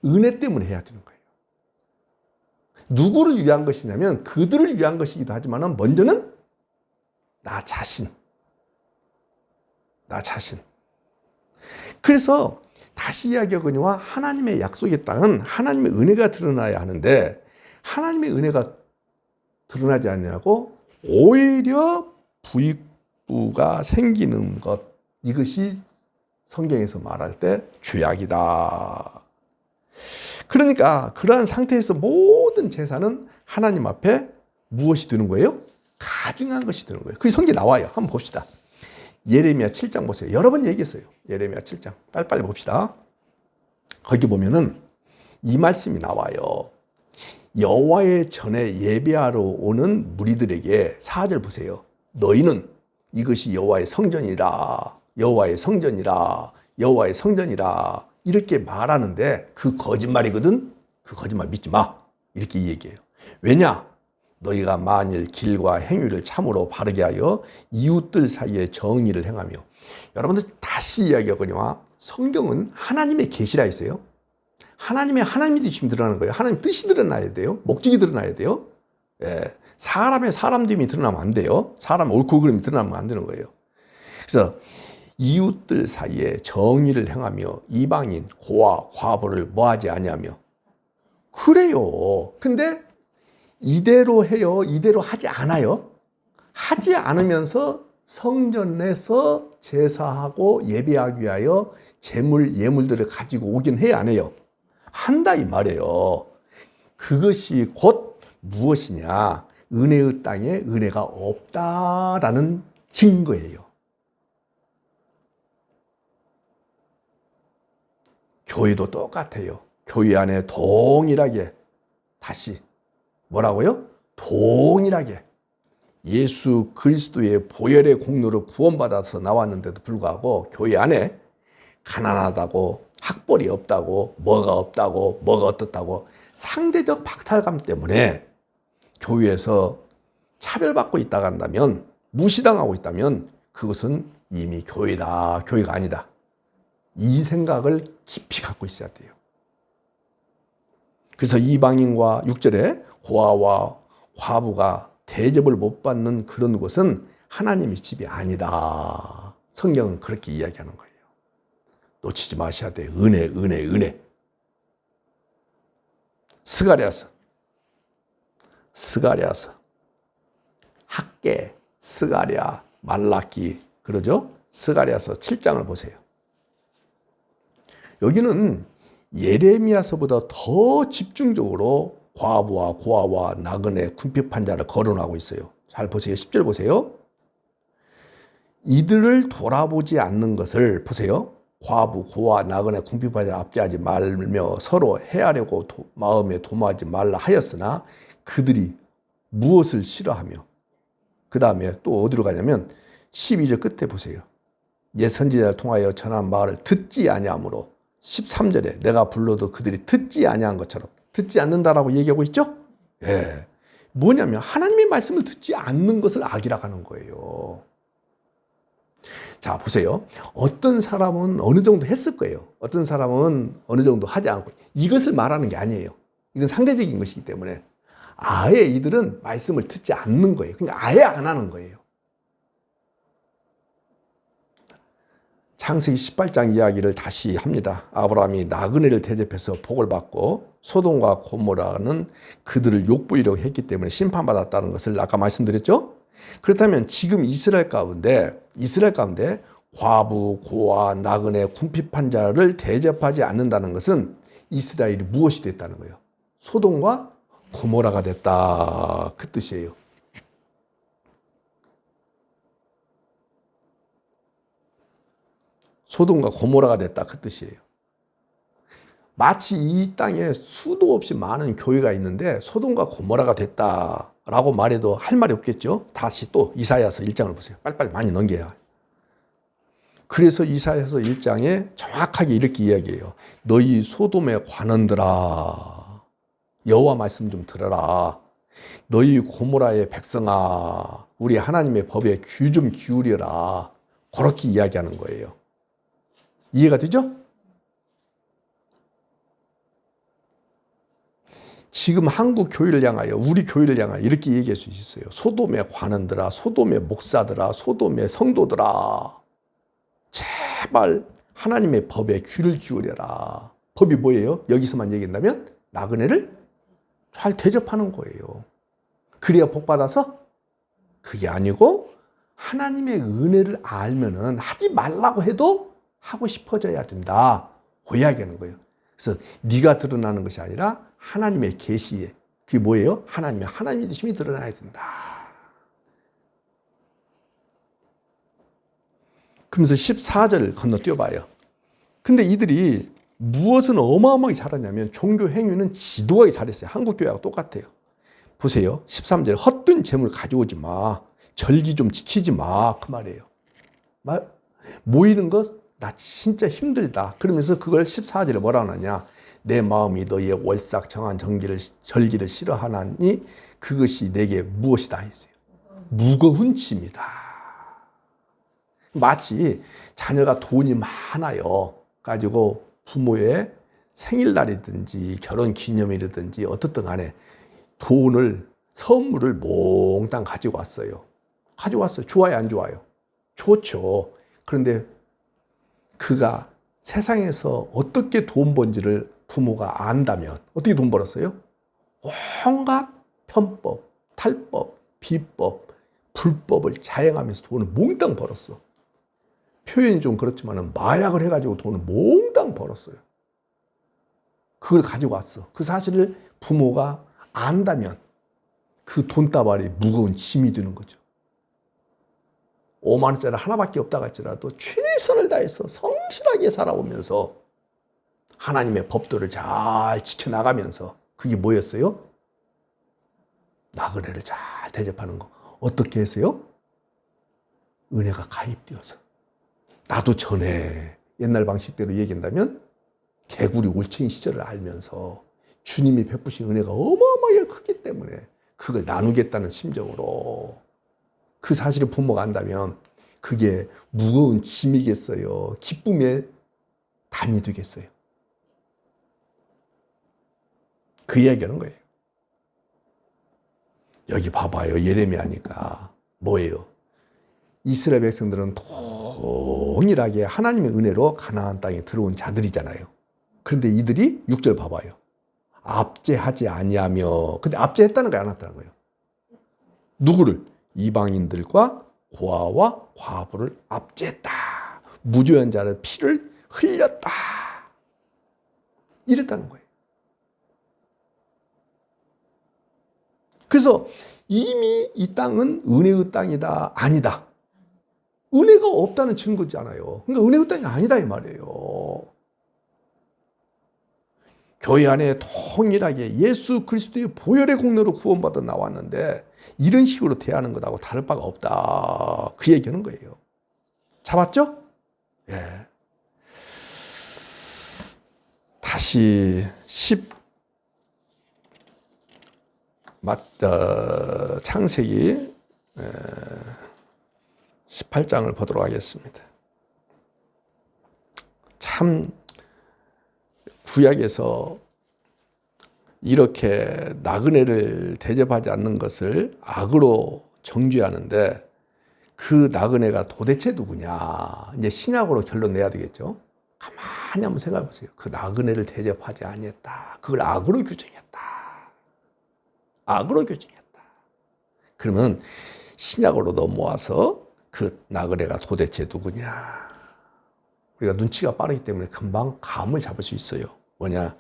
은혜 때문에 해야 되는 거예요. 누구를 위한 것이냐면 그들을 위한 것이기도 하지만 먼저는 나 자신. 그래서 다시 이야기하거니와 하나님의 약속의 땅은 하나님의 은혜가 드러나야 하는데 하나님의 은혜가 드러나지 않냐고 오히려 부익부가 생기는 것, 이것이 성경에서 말할 때 죄악이다. 그러니까 그러한 상태에서 모든 제사는 하나님 앞에 무엇이 되는 거예요? 가증한 것이 되는 거예요. 그게 성경에 나와요. 한번 봅시다. 예레미야 7장 보세요. 여러 번 얘기했어요. 예레미야 7장. 빨리빨리 봅시다. 거기 보면은 이 말씀이 나와요. 여호와의 전에 예배하러 오는 무리들에게 4절 보세요. 너희는 이것이 여호와의 성전이라, 여호와의 성전이라, 여호와의 성전이라 이렇게 말하는데 그 거짓말이거든. 그 거짓말 믿지 마. 이렇게 얘기해요. 왜냐? 너희가 만일 길과 행위를 참으로 바르게 하여 이웃들 사이에 정의를 행하며. 여러분들 다시 이야기하거니와 성경은 하나님의 계시라 했어요. 하나님의 뜻이 드러나는 거예요. 하나님 뜻이 드러나야 돼요. 목적이 드러나야 돼요. 예. 사람의 사람됨이 드러나면 안 돼요. 사람 옳고 그름이 드러나면 안 되는 거예요. 그래서 이웃들 사이에 정의를 행하며 이방인, 고아, 과부를 뭐하지 아니하며. 그래요. 근데 이대로 해요? 이대로 하지 않아요? 하지 않으면서 성전에서 제사하고 예배하기 위하여 예물들을 가지고 오긴 해야 안 해요? 한다 이 말이에요. 그것이 곧 무엇이냐? 은혜의 땅에 은혜가 없다라는 증거예요. 교회도 똑같아요. 교회 안에 동일하게 다시 뭐라고요? 동일하게 예수 그리스도의 보혈의 공로로 구원받아서 나왔는데도 불구하고 교회 안에 가난하다고 학벌이 없다고 뭐가 없다고 뭐가 어떻다고 상대적 박탈감 때문에 교회에서 차별받고 있다고 한다면 무시당하고 있다면 그것은 이미 교회다, 교회가 아니다. 이 생각을 깊이 갖고 있어야 돼요. 그래서 이방인과 6절에 고아와 과부가 대접을 못 받는 그런 곳은 하나님의 집이 아니다. 성경은 그렇게 이야기하는 거예요. 놓치지 마셔야 돼요. 은혜, 은혜, 은혜. 스가랴서, 학개, 스가랴, 말라기 그러죠? 스가랴서 7장을 보세요. 여기는 예레미야서보다 더 집중적으로 과부와 고아와 나그네 궁핍한 자를 거론하고 있어요. 잘 보세요. 10절 보세요. 이들을 돌아보지 않는 것을 보세요. 과부, 고아, 나그네, 궁핍한 자 압제하지 말며 서로 해하려고 마음에 도모하지 말라 하였으나 그들이 무엇을 싫어하며 그 다음에 또 어디로 가냐면 12절 끝에 보세요. 옛 선지자를 통하여 전한 말을 듣지 아니하므로 13절에 내가 불러도 그들이 듣지 아니한 것처럼 듣지 않는다라고 얘기하고 있죠? 예. 뭐냐면 하나님의 말씀을 듣지 않는 것을 악이라고 하는 거예요. 자, 보세요. 어떤 사람은 어느 정도 했을 거예요. 어떤 사람은 어느 정도 하지 않고. 이것을 말하는 게 아니에요. 이건 상대적인 것이기 때문에 아예 이들은 말씀을 듣지 않는 거예요. 그러니까 아예 안 하는 거예요. 창세기 18장 이야기를 다시 합니다. 아브라함이 나그네를 대접해서 복을 받고 소돔과 고모라는 그들을 욕부이려고 했기 때문에 심판받았다는 것을 아까 말씀드렸죠? 그렇다면 지금 이스라엘 가운데 과부, 고아, 나그네, 궁핍한 자를 대접하지 않는다는 것은 이스라엘이 무엇이 됐다는 거예요? 소돔과 고모라가 됐다. 그 뜻이에요. 소돔과 고모라가 됐다. 그 뜻이에요. 마치 이 땅에 수도 없이 많은 교회가 있는데 소돔과 고모라가 됐다라고 말해도 할 말이 없겠죠. 다시 또 이사야서 1장을 보세요. 빨리빨리 많이 넘겨야. 그래서 이사야서 1장에 정확하게 이렇게 이야기해요. 너희 소돔의 관원들아 여호와 말씀 좀 들어라. 너희 고모라의 백성아 우리 하나님의 법에 귀 좀 기울여라. 그렇게 이야기하는 거예요. 이해가 되죠? 지금 한국 교회를 향하여 우리 교회를 향하여 이렇게 얘기할 수 있어요. 소돔의 관원들아 소돔의 목사들아 소돔의 성도들아 제발 하나님의 법에 귀를 기울여라. 법이 뭐예요? 여기서만 얘기한다면 나그네를 잘 대접하는 거예요. 그래야 복 받아서? 그게 아니고 하나님의 은혜를 알면은 하지 말라고 해도 하고 싶어져야 된다. 그 이야기하는 거예요. 그래서 네가 드러나는 것이 아니라 하나님의 계시에 그게 뭐예요? 하나님의 되심이 드러나야 된다. 그러면서 14절 건너뛰어봐요. 근데 이들이 무엇은 어마어마하게 잘하냐면 종교 행위는 지독하게 잘했어요. 한국 교회하고 똑같아요. 보세요. 13절 헛된 재물 가져오지 마. 절기 좀 지키지 마. 그 말이에요. 모이는 것 나 진짜 힘들다. 그러면서 그걸 14절에 뭐라고 하느냐. 내 마음이 너희의 월삭 정한 절기를 싫어하나니 그것이 내게 무엇이다 했어요. 무거운 짐이다. 마치 자녀가 돈이 많아요. 가지고 부모의 생일날이든지 결혼기념일이든지 어떻든 간에 선물을 몽땅 가지고 왔어요. 좋아요, 안 좋아요? 좋죠. 그런데 그가 세상에서 어떻게 돈 번지를 부모가 안다면 어떻게 돈 벌었어요? 온갖 편법, 탈법, 비법, 불법을 자행하면서 돈을 몽땅 벌었어. 표현이 좀 그렇지만 마약을 해가지고 돈을 몽땅 벌었어요. 그걸 가지고 왔어. 그 사실을 부모가 안다면 그 돈다발이 무거운 짐이 되는 거죠. 5만 원짜리 하나밖에 없다 할지라도 최선을 다해서 성실하게 살아오면서 하나님의 법도를 잘 지켜나가면서 그게 뭐였어요? 나그네를 잘 대접하는 거. 어떻게 했어요? 은혜가 가입되어서. 나도 전에 옛날 방식대로 얘기한다면 개구리 올챙이 시절을 알면서 주님이 베푸신 은혜가 어마어마하게 크기 때문에 그걸 나누겠다는 심정으로 그 사실을 부모가 안다면 그게 무거운 짐이겠어요? 기쁨의 단이 되겠어요? 그 이야기하는 거예요. 여기 봐봐요. 예레미야니까 뭐예요? 이스라엘 백성들은 동일하게 하나님의 은혜로 가나안 땅에 들어온 자들이잖아요. 그런데 이들이 6절 봐봐요. 압제하지 아니하며, 근데 압제했다는 거야, 안 했다는 거예요? 누구를? 이방인들과 고아와 과부를 압제했다. 무죄한 자의 피를 흘렸다. 이랬다는 거예요. 그래서 이미 이 땅은 은혜의 땅이다, 아니다. 은혜가 없다는 증거잖아요. 그러니까 은혜의 땅이 아니다 이 말이에요. 교회 안에 통일하게 예수 그리스도의 보혈의 공로로 구원받아 나왔는데 이런 식으로 대하는 것하고 다를 바가 없다. 그 얘기하는 거예요. 잡았죠? 예. 다시 창세기 18장을 보도록 하겠습니다. 참 구약에서 이렇게 나그네를 대접하지 않는 것을 악으로 정죄하는데 그 나그네가 도대체 누구냐? 이제 신약으로 결론 내야 되겠죠. 가만히 한번 생각해 보세요. 그 나그네를 대접하지 아니했다. 그걸 악으로 규정했다. 악으로 규정했다. 그러면 신약으로 넘어와서 그 나그네가 도대체 누구냐? 우리가 눈치가 빠르기 때문에 금방 감을 잡을 수 있어요. 뭐냐?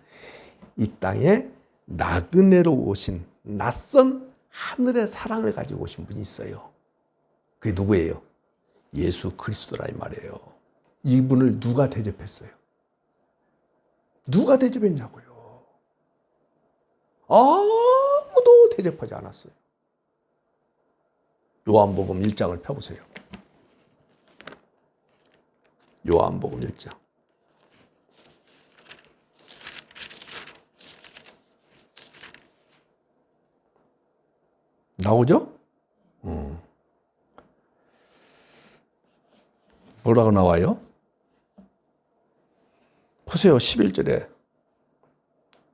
이 땅에 나그네로 오신 낯선 하늘의 사랑을 가지고 오신 분이 있어요. 그게 누구예요? 예수 그리스도라 이 말이에요. 이분을 누가 대접했어요? 누가 대접했냐고요? 아무도 대접하지 않았어요. 요한복음 1장을 펴보세요. 요한복음 1장. 나오죠? 뭐라고 나와요? 보세요. 11절에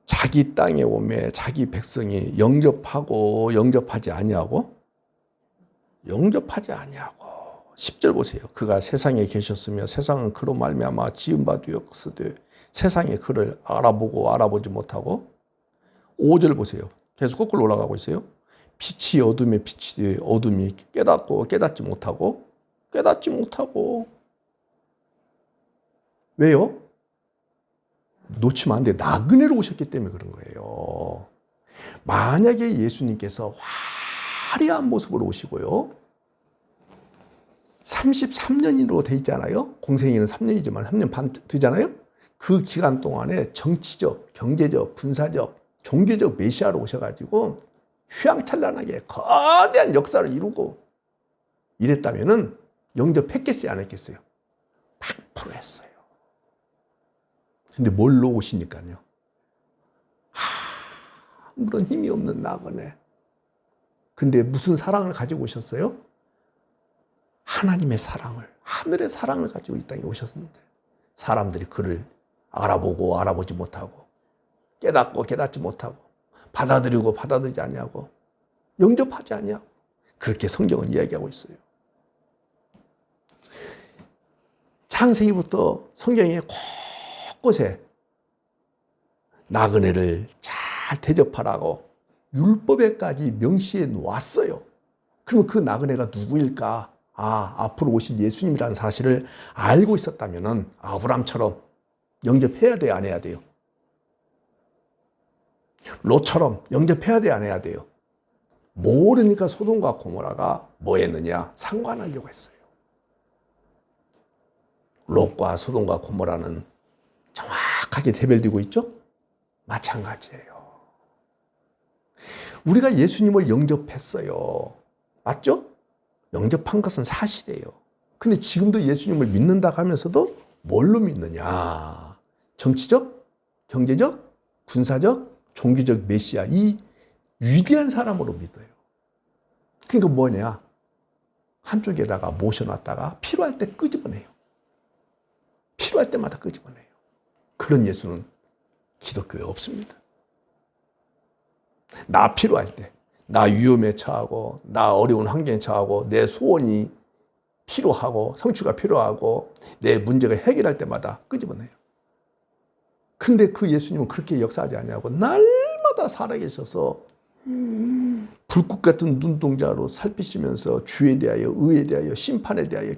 자기 땅에 오매 자기 백성이 영접하고 영접하지 아니하고 10절 보세요. 그가 세상에 계셨으며 세상은 그로 말미암아 지은 바 되었으되 세상이 그를 알아보고 알아보지 못하고 5절 보세요. 계속 거꾸로 올라가고 있어요. 빛이 어둠에 빛이 되어 어둠이 깨닫고 깨닫지 못하고 왜요? 놓치면 안 돼. 나그네로 오셨기 때문에 그런 거예요. 만약에 예수님께서 화려한 모습으로 오시고요. 33년으로 돼 있잖아요. 공생애는 3년이지만 3년 반 되잖아요. 그 기간 동안에 정치적, 경제적, 군사적, 종교적 메시아로 오셔가지고 휘황찬란하게 거대한 역사를 이루고 이랬다면은 영접했겠어요, 안 했겠어요? 100% 했어요. 근데 뭘로 오시니까요? 아무런 힘이 없는 나그네. 근데 무슨 사랑을 가지고 오셨어요? 하나님의 사랑을, 하늘의 사랑을 가지고 이 땅에 오셨는데 사람들이 그를 알아보고 알아보지 못하고 깨닫고 깨닫지 못하고 받아들이고 받아들이지 아니하고 영접하지 아니하고 그렇게 성경은 이야기하고 있어요. 창세기부터 성경에 곳곳에 나그네를 잘 대접하라고 율법에까지 명시해 놓았어요. 그러면 그 나그네가 누구일까? 앞으로 오실 예수님이라는 사실을 알고 있었다면 아브람처럼 영접해야 돼요, 안 해야 돼요? 롯처럼 영접해야 돼요, 안 해야 돼요? 모르니까 소돔과 고모라가 뭐 했느냐? 상관하려고 했어요. 롯과 소돔과 고모라는 정확하게 대별되고 있죠? 마찬가지예요. 우리가 예수님을 영접했어요. 맞죠? 영접한 것은 사실이에요. 근데 지금도 예수님을 믿는다 하면서도 뭘로 믿느냐? 정치적, 경제적, 군사적, 종교적 메시아, 이 위대한 사람으로 믿어요. 그러니까 뭐냐? 한쪽에다가 모셔놨다가 필요할 때 끄집어내요. 필요할 때마다 끄집어내요. 그런 예수는 기독교에 없습니다. 나 필요할 때, 나 위험에 처하고, 나 어려운 환경에 처하고, 내 소원이 필요하고, 성취가 필요하고, 내 문제가 해결할 때마다 끄집어내요. 근데 그 예수님은 그렇게 역사하지 않냐고 날마다 살아계셔서 불꽃 같은 눈동자로 살피시면서 주에 대하여, 의에 대하여, 심판에 대하여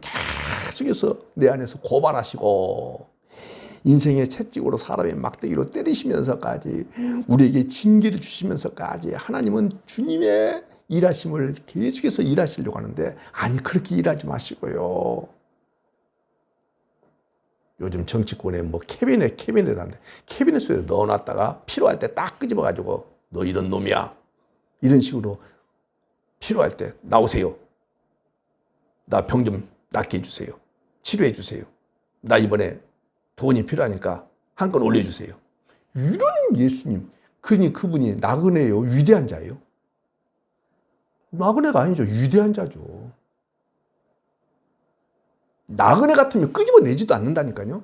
계속해서 내 안에서 고발하시고 인생의 채찍으로 사람의 막대기로 때리시면서까지 우리에게 징계를 주시면서까지 하나님은 주님의 일하심을 계속해서 일하시려고 하는데 아니 그렇게 일하지 마시고요. 요즘 정치권에 뭐 캐비넷 한데 캐비넷 속에 넣어놨다가 필요할 때 딱 끄집어가지고 너 이런 놈이야. 이런 식으로 필요할 때 나오세요. 나 병 좀 낫게 해주세요. 치료해 주세요. 나 이번에 돈이 필요하니까 한 건 올려주세요. 이런 예수님. 그러니 그분이 나그네예요? 위대한 자예요? 나그네가 아니죠. 위대한 자죠. 나그네 같으면 끄집어내지도 않는다니까요.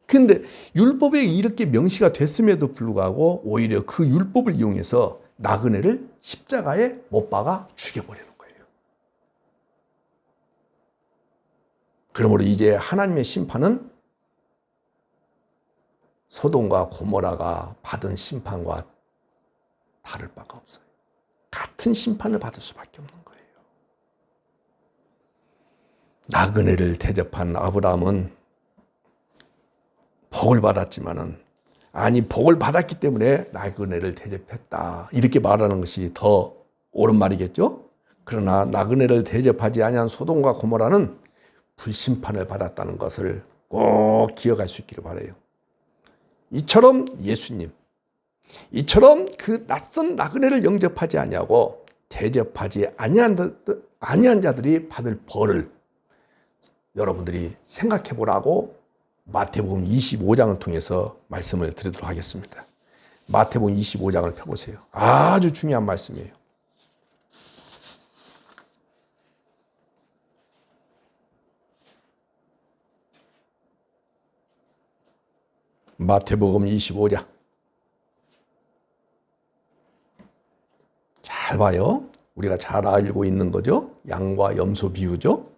그런데 율법에 이렇게 명시가 됐음에도 불구하고 오히려 그 율법을 이용해서 나그네를 십자가에 못 박아 죽여버리는 거예요. 그러므로 이제 하나님의 심판은 소돔과 고모라가 받은 심판과 다를 바가 없어요. 같은 심판을 받을 수밖에 없는 거예요. 나그네를 대접한 아브라함은 복을 받았지만은 아니 복을 받았기 때문에 나그네를 대접했다 이렇게 말하는 것이 더 옳은 말이겠죠. 그러나 나그네를 대접하지 아니한 소돔과 고모라는 불심판을 받았다는 것을 꼭 기억할 수 있기를 바라요. 이처럼 예수님, 이처럼 그 낯선 나그네를 영접하지 아니하고 대접하지 아니한 자들이 받을 벌을 여러분들이 생각해 보라고 마태복음 25장을 통해서 말씀을 드리도록 하겠습니다. 마태복음 25장을 펴보세요. 아주 중요한 말씀이에요. 마태복음 25장. 잘 봐요. 우리가 잘 알고 있는 거죠. 양과 염소 비유죠.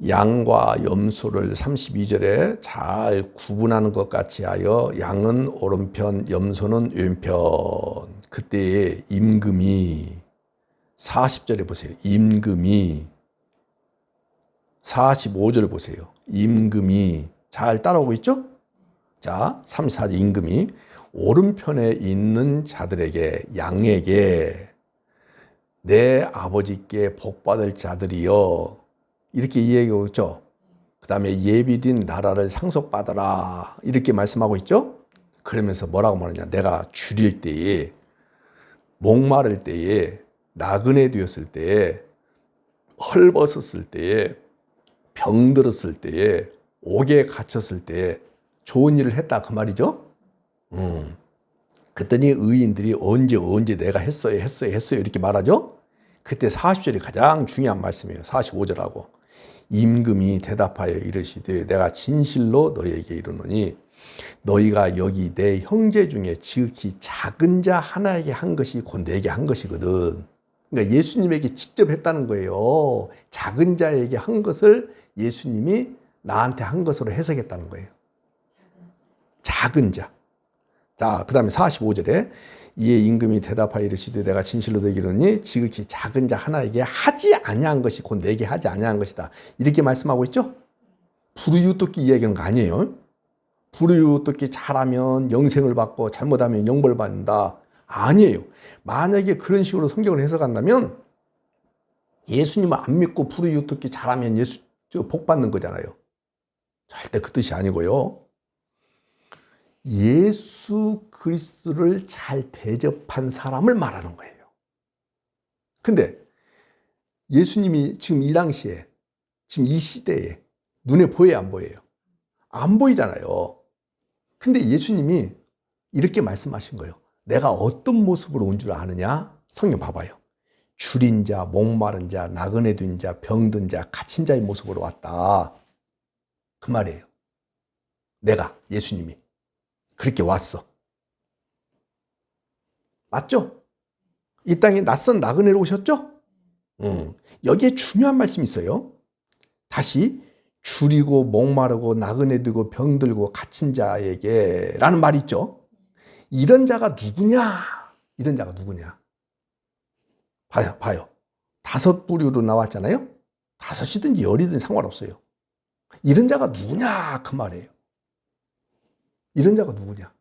양과 염소를 32절에 잘 구분하는 것 같이 하여 양은 오른편, 염소는 왼편. 그때의 임금이 40절에 보세요. 임금이 45절 보세요. 임금이 잘 따라오고 있죠? 자, 34절 임금이 오른편에 있는 자들에게 양에게 내 아버지께 복받을 자들이여 이렇게 이야기하고 있죠. 그 다음에 예비된 나라를 상속받아라 이렇게 말씀하고 있죠. 그러면서 뭐라고 말하냐. 내가 줄일 때에 목마를 때에 나그네 되었을 때에 헐벗었을 때에 병들었을 때에 옥에 갇혔을 때에 좋은 일을 했다 그 말이죠. 그랬더니 의인들이 언제 내가 했어요 이렇게 말하죠. 그때 40절이 가장 중요한 말씀이에요. 45절하고 임금이 대답하여 이르시되 내가 진실로 너희에게 이르노니 너희가 여기 내 형제 중에 지극히 작은 자 하나에게 한 것이 곧 내게 한 것이거든. 그러니까 예수님에게 직접 했다는 거예요. 작은 자에게 한 것을 예수님이 나한테 한 것으로 해석했다는 거예요. 작은 자. 자, 그 다음에 45절에 이에 임금이 대답하여 이르시되 내가 진실로 너희에게 이르노니 지극히 작은 자 하나에게 하지 아니한 것이 곧 내게 하지 아니한 것이다. 이렇게 말씀하고 있죠? 불의유똑기 이야기하는 거 아니에요. 불의유똑기 잘하면 영생을 받고 잘못하면 영벌 받는다. 아니에요. 만약에 그런 식으로 성경을 해석한다면 예수님을 안 믿고 불의유똑기 잘하면 예수 복 받는 거잖아요. 절대 그 뜻이 아니고요. 예수 그리스도를 잘 대접한 사람을 말하는 거예요. 근데 예수님이 지금 이 당시에, 지금 이 시대에 눈에 보여요, 안 보여요? 안 보이잖아요. 근데 예수님이 이렇게 말씀하신 거예요. 내가 어떤 모습으로 온 줄 아느냐? 성경 봐봐요. 줄인 자, 목마른 자, 나그네 된 자, 병든 자, 갇힌 자의 모습으로 왔다. 그 말이에요. 내가, 예수님이 그렇게 왔어. 맞죠? 이 땅에 낯선 나그네로 오셨죠? 여기에 중요한 말씀이 있어요. 다시 줄이고 목마르고 나그네 되고 병들고 갇힌 자에게 라는 말이 있죠. 이런 자가 누구냐? 이런 자가 누구냐? 봐요. 5부류로 나왔잖아요. 5이든지 10이든지 상관없어요. 이런 자가 누구냐? 그 말이에요. 이런 자가 누구냐?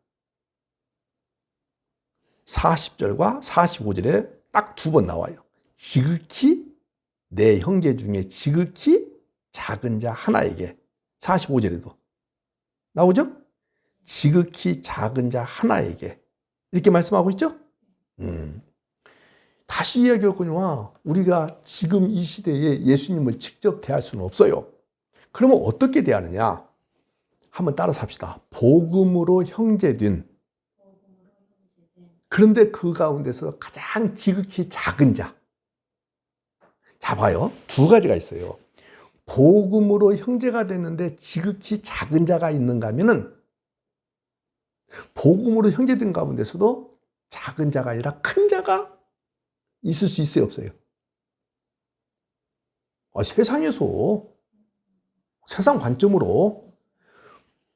40절과 45절에 딱 2번 나와요. 지극히 내 형제 중에 지극히 작은 자 하나에게. 45절에도 나오죠? 지극히 작은 자 하나에게. 이렇게 말씀하고 있죠? 다시 이야기하거니와 우리가 지금 이 시대에 예수님을 직접 대할 수는 없어요. 그러면 어떻게 대하느냐? 한번 따라서 합시다. 복음으로 형제된. 그런데 그 가운데서 가장 지극히 작은 자. 자, 봐요. 2가지가 있어요. 복음으로 형제가 됐는데 지극히 작은 자가 있는가 하면은 복음으로 형제된 가운데서도 작은 자가 아니라 큰 자가 있을 수 있어요, 없어요? 세상에서 세상 관점으로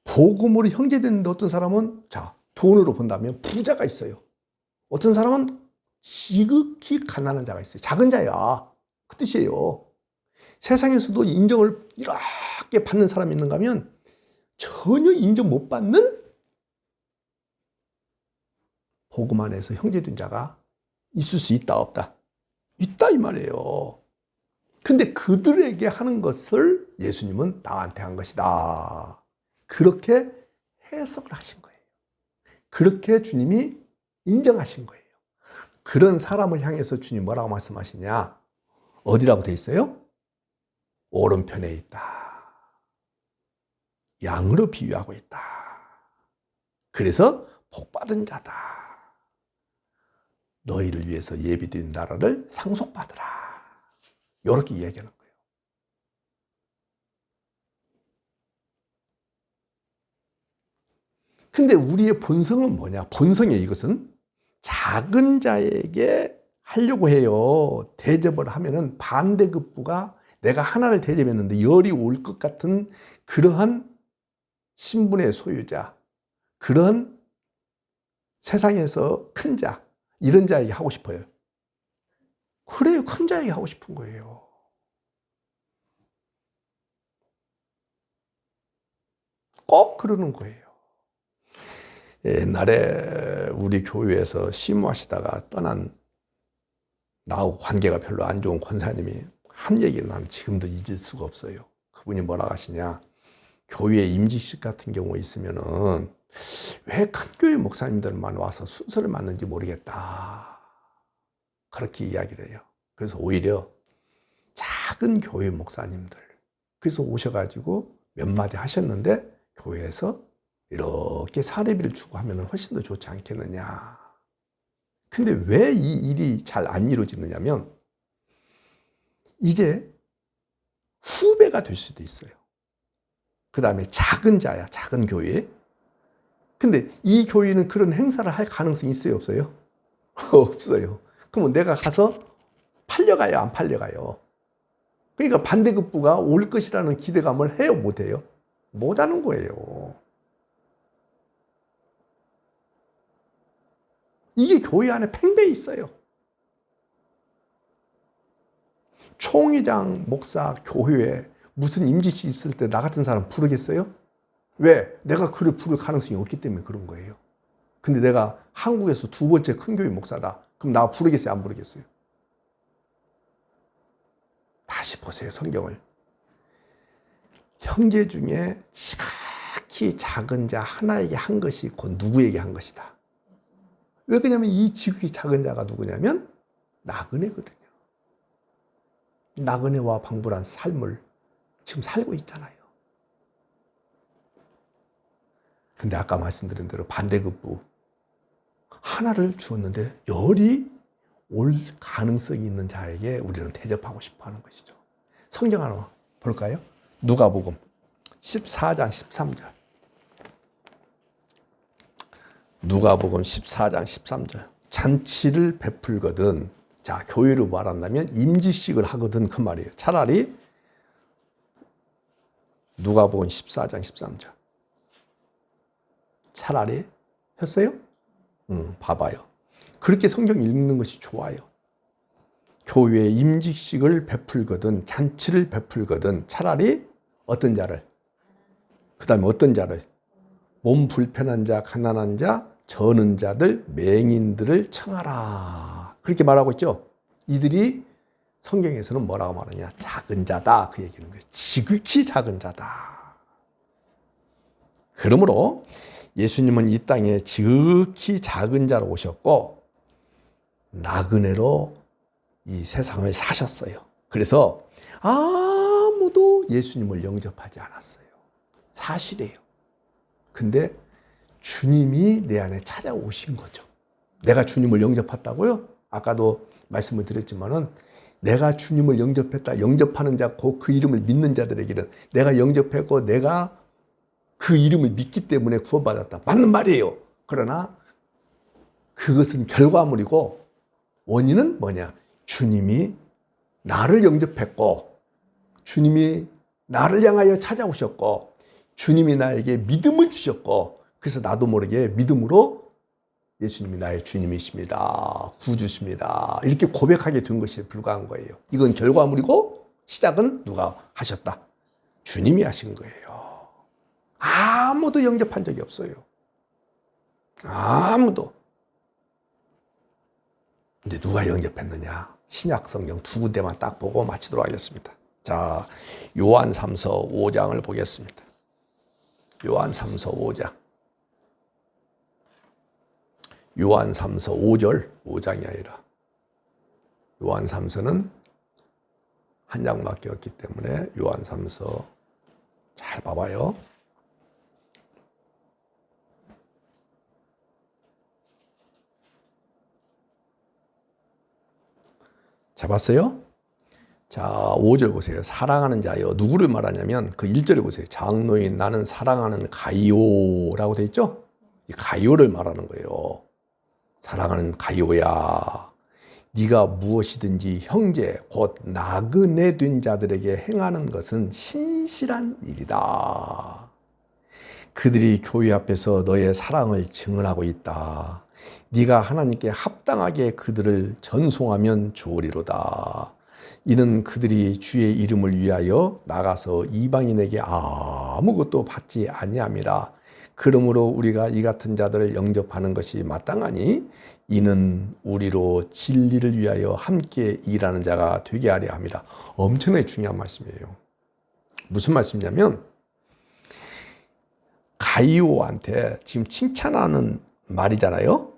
복음으로 형제됐는데 어떤 사람은 자, 돈으로 본다면 부자가 있어요. 어떤 사람은 지극히 가난한 자가 있어요. 작은 자야. 그 뜻이에요. 세상에서도 인정을 이렇게 받는 사람이 있는가 하면 전혀 인정 못 받는 복음 안에서 형제된 자가 있을 수 있다, 없다? 있다 이 말이에요. 근데 그들에게 하는 것을 예수님은 나한테 한 것이다. 그렇게 해석을 하신 거예요. 그렇게 주님이 인정하신 거예요. 그런 사람을 향해서 주님 뭐라고 말씀하시냐? 어디라고 돼 있어요? 오른편에 있다. 양으로 비유하고 있다. 그래서 복받은 자다. 너희를 위해서 예비된 나라를 상속받으라. 이렇게 이야기하는 거예요. 근데 우리의 본성은 뭐냐? 본성이 이것은 작은 자에게 하려고 해요. 대접을 하면은 반대급부가 내가 하나를 대접했는데 열이 올 것 같은 그러한 신분의 소유자, 그런 세상에서 큰 자, 이런 자에게 하고 싶어요. 그래요. 큰 자에게 하고 싶은 거예요. 꼭 그러는 거예요. 옛날에 우리 교회에서 심무하시다가 떠난 나하고 관계가 별로 안 좋은 권사님이 한 얘기를 나는 지금도 잊을 수가 없어요. 그분이 뭐라고 하시냐? 교회 임직식 같은 경우 있으면은 왜 큰 교회 목사님들만 와서 순서를 맡는지 모르겠다. 그렇게 이야기를 해요. 그래서 오히려 작은 교회 목사님들, 그래서 오셔가지고 몇 마디 하셨는데 교회에서 이렇게 사례비를 주고 하면 훨씬 더 좋지 않겠느냐. 근데 왜 이 일이 잘 안 이루어지느냐면 이제 후배가 될 수도 있어요. 그 다음에 작은 자야, 작은 교회. 근데 이 교회는 그런 행사를 할 가능성이 있어요, 없어요? 없어요. 그러면 내가 가서 팔려가요, 안 팔려가요? 그러니까 반대급부가 올 것이라는 기대감을 해요, 못해요? 못하는 거예요. 이게 교회 안에 팽배해 있어요. 총회장, 목사, 교회에 무슨 임지시 있을 때 나 같은 사람 부르겠어요? 왜? 내가 그를 부를 가능성이 없기 때문에 그런 거예요. 근데 내가 한국에서 두 번째 큰 교회 목사다. 그럼 나 부르겠어요? 안 부르겠어요? 다시 보세요, 성경을. 형제 중에 지극히 작은 자 하나에게 한 것이 곧 누구에게 한 것이다. 왜 그러냐면 이 지극히 작은 자가 누구냐면 나그네거든요. 나그네와 방불한 삶을 지금 살고 있잖아요. 근데 아까 말씀드린 대로 반대급부 하나를 주었는데 열이 올 가능성이 있는 자에게 우리는 대접하고 싶어 하는 것이죠. 성경 하나 볼까요? 누가복음 14장 13절. 누가복음 14장 13절. 잔치를 베풀거든, 자, 교회로 말한다면 임지식을 하거든 그 말이에요. 차라리 누가복음 14장 13절. 차라리 했어요? 봐봐요. 그렇게 성경 읽는 것이 좋아요. 교회에 임직식을 베풀거든, 잔치를 베풀거든, 차라리 어떤 자를? 그 다음에 어떤 자를? 몸 불편한 자, 가난한 자, 저는 자들, 맹인들을 청하라. 그렇게 말하고 있죠. 이들이 성경에서는 뭐라고 말하냐? 작은 자다. 그 얘기는 거예요. 지극히 작은 자다. 그러므로 예수님은 이 땅에 지극히 작은 자로 오셨고 나그네로 이 세상을 사셨어요. 그래서 아무도 예수님을 영접하지 않았어요. 사실이에요. 근데 주님이 내 안에 찾아오신 거죠. 내가 주님을 영접했다고요? 아까도 말씀을 드렸지만은 내가 주님을 영접했다. 영접하는 자, 그 이름을 믿는 자들에게는 내가 영접했고 내가 그 이름을 믿기 때문에 구원받았다. 맞는 말이에요. 그러나 그것은 결과물이고 원인은 뭐냐? 주님이 나를 영접했고 주님이 나를 향하여 찾아오셨고 주님이 나에게 믿음을 주셨고 그래서 나도 모르게 믿음으로 예수님이 나의 주님이십니다. 구주십니다. 이렇게 고백하게 된 것이 불과한 거예요. 이건 결과물이고 시작은 누가 하셨다? 주님이 하신 거예요. 아무도 영접한 적이 없어요. 아무도. 근데 누가 영접했느냐? 신약 성경 두 군데만 딱 보고 마치도록 하겠습니다. 자, 요한 3서 5장을 보겠습니다. 요한 3서 5장. 요한 3서 5절, 5장이 아니라 요한 3서는 한 장밖에 없기 때문에 요한 3서 잘 봐봐요. 잡았어요? 자, 5절 보세요. 사랑하는 자여. 누구를 말하냐면 그 1절에 보세요. 장로인 나는 사랑하는 가이오라고 돼 있죠? 이 가이오를 말하는 거예요. 사랑하는 가이오야. 네가 무엇이든지 형제 곧 나그네 된 자들에게 행하는 것은 신실한 일이다. 그들이 교회 앞에서 너의 사랑을 증언하고 있다. 네가 하나님께 합당하게 그들을 전송하면 좋으리로다. 이는 그들이 주의 이름을 위하여 나가서 이방인에게 아무것도 받지 아니함이라. 그러므로 우리가 이 같은 자들을 영접하는 것이 마땅하니 이는 우리로 진리를 위하여 함께 일하는 자가 되게 하려 함이라. 엄청나게 중요한 말씀이에요. 무슨 말씀이냐면 가이오한테 지금 칭찬하는 말이잖아요.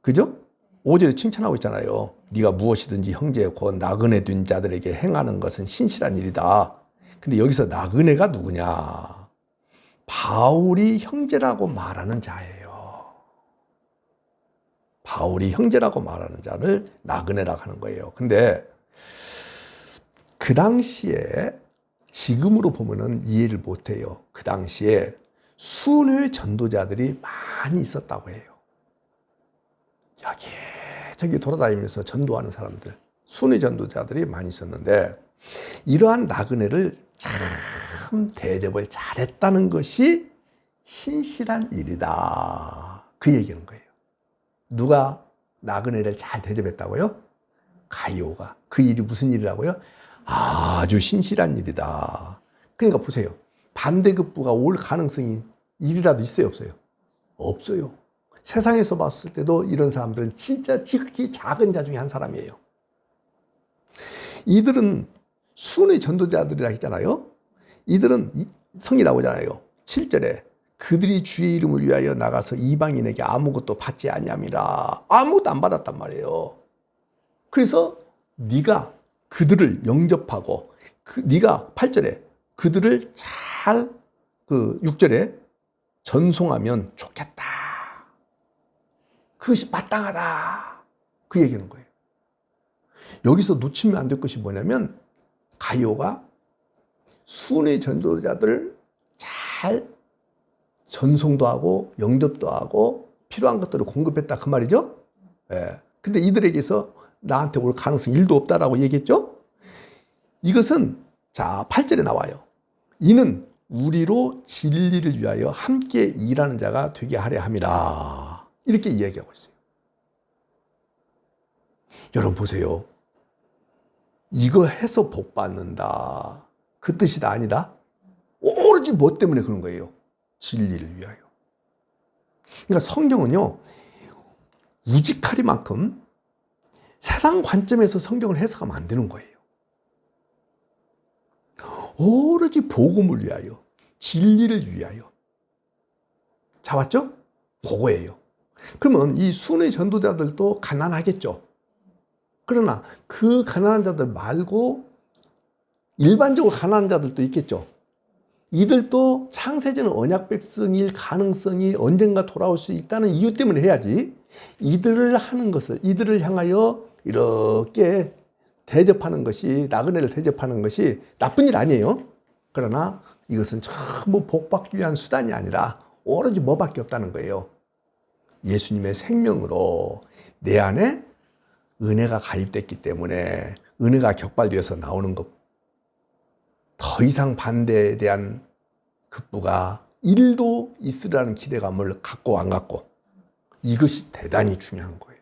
그죠? 5절에 칭찬하고 있잖아요. 네가 무엇이든지 형제 곧 나그네 된 자들에게 행하는 것은 신실한 일이다. 근데 여기서 나그네가 누구냐? 바울이 형제라고 말하는 자예요. 바울이 형제라고 말하는 자를 나그네라고 하는 거예요. 근데 그 당시에 지금으로 보면은 이해를 못해요. 그 당시에 순회 전도자들이 많이 있었다고 해요. 여기저기 돌아다니면서 전도하는 사람들, 순회 전도자들이 많이 있었는데 이러한 나그네를 참 대접을 잘했다는 것이 신실한 일이다. 그 얘기하는 거예요. 누가 나그네를 잘 대접했다고요? 가이오가. 그 일이 무슨 일이라고요? 아주 신실한 일이다. 그러니까 보세요. 반대급부가 올 가능성이 일이라도 있어요, 없어요? 없어요. 세상에서 봤을 때도 이런 사람들은 진짜 지극히 작은 자 중에 한 사람이에요. 이들은 순의 전도자들이라 했잖아요. 이들은 성이 나오잖아요. 7절에 그들이 주의 이름을 위하여 나가서 이방인에게 아무것도 받지 아니함이라. 아무것도 안 받았단 말이에요. 그래서 네가 그들을 영접하고 네가 8절에 그들을 잘 6절에 전송하면 좋겠다. 그것이 마땅하다. 그 얘기하는 거예요. 여기서 놓치면 안 될 것이 뭐냐면 가이오가 순의 전도자들을 잘 전송도 하고 영접도 하고 필요한 것들을 공급했다 그 말이죠. 예. 근데 이들에게서 나한테 올 가능성 1도 없다라고 얘기했죠. 이것은 자 8절에 나와요. 이는 우리로 진리를 위하여 함께 일하는 자가 되게 하려 함이라. 이렇게 이야기하고 있어요. 여러분 보세요. 이거 해서 복 받는다. 그 뜻이 다 아니다. 오로지 뭐 때문에 그런 거예요? 진리를 위하여. 그러니까 성경은요, 우직하리만큼 세상 관점에서 성경을 해석하면 안 되는 거예요. 오로지 복음을 위하여, 진리를 위하여. 잡았죠? 그거예요. 그러면 이 순의 전도자들도 가난하겠죠. 그러나 그 가난한 자들 말고 일반적으로 가난한 자들도 있겠죠. 이들도 창세전의 언약 백성일 가능성이 언젠가 돌아올 수 있다는 이유 때문에 해야지. 이들을 하는 것을, 이들을 향하여 이렇게 대접하는 것이, 나그네를 대접하는 것이 나쁜 일 아니에요. 그러나 이것은 전부 복받기 위한 수단이 아니라 오로지 뭐밖에 없다는 거예요. 예수님의 생명으로 내 안에 은혜가 가입됐기 때문에 은혜가 격발되어서 나오는 것. 더 이상 반대에 대한 급부가 1도 있으라는 기대감을 갖고 안 갖고, 이것이 대단히 중요한 거예요.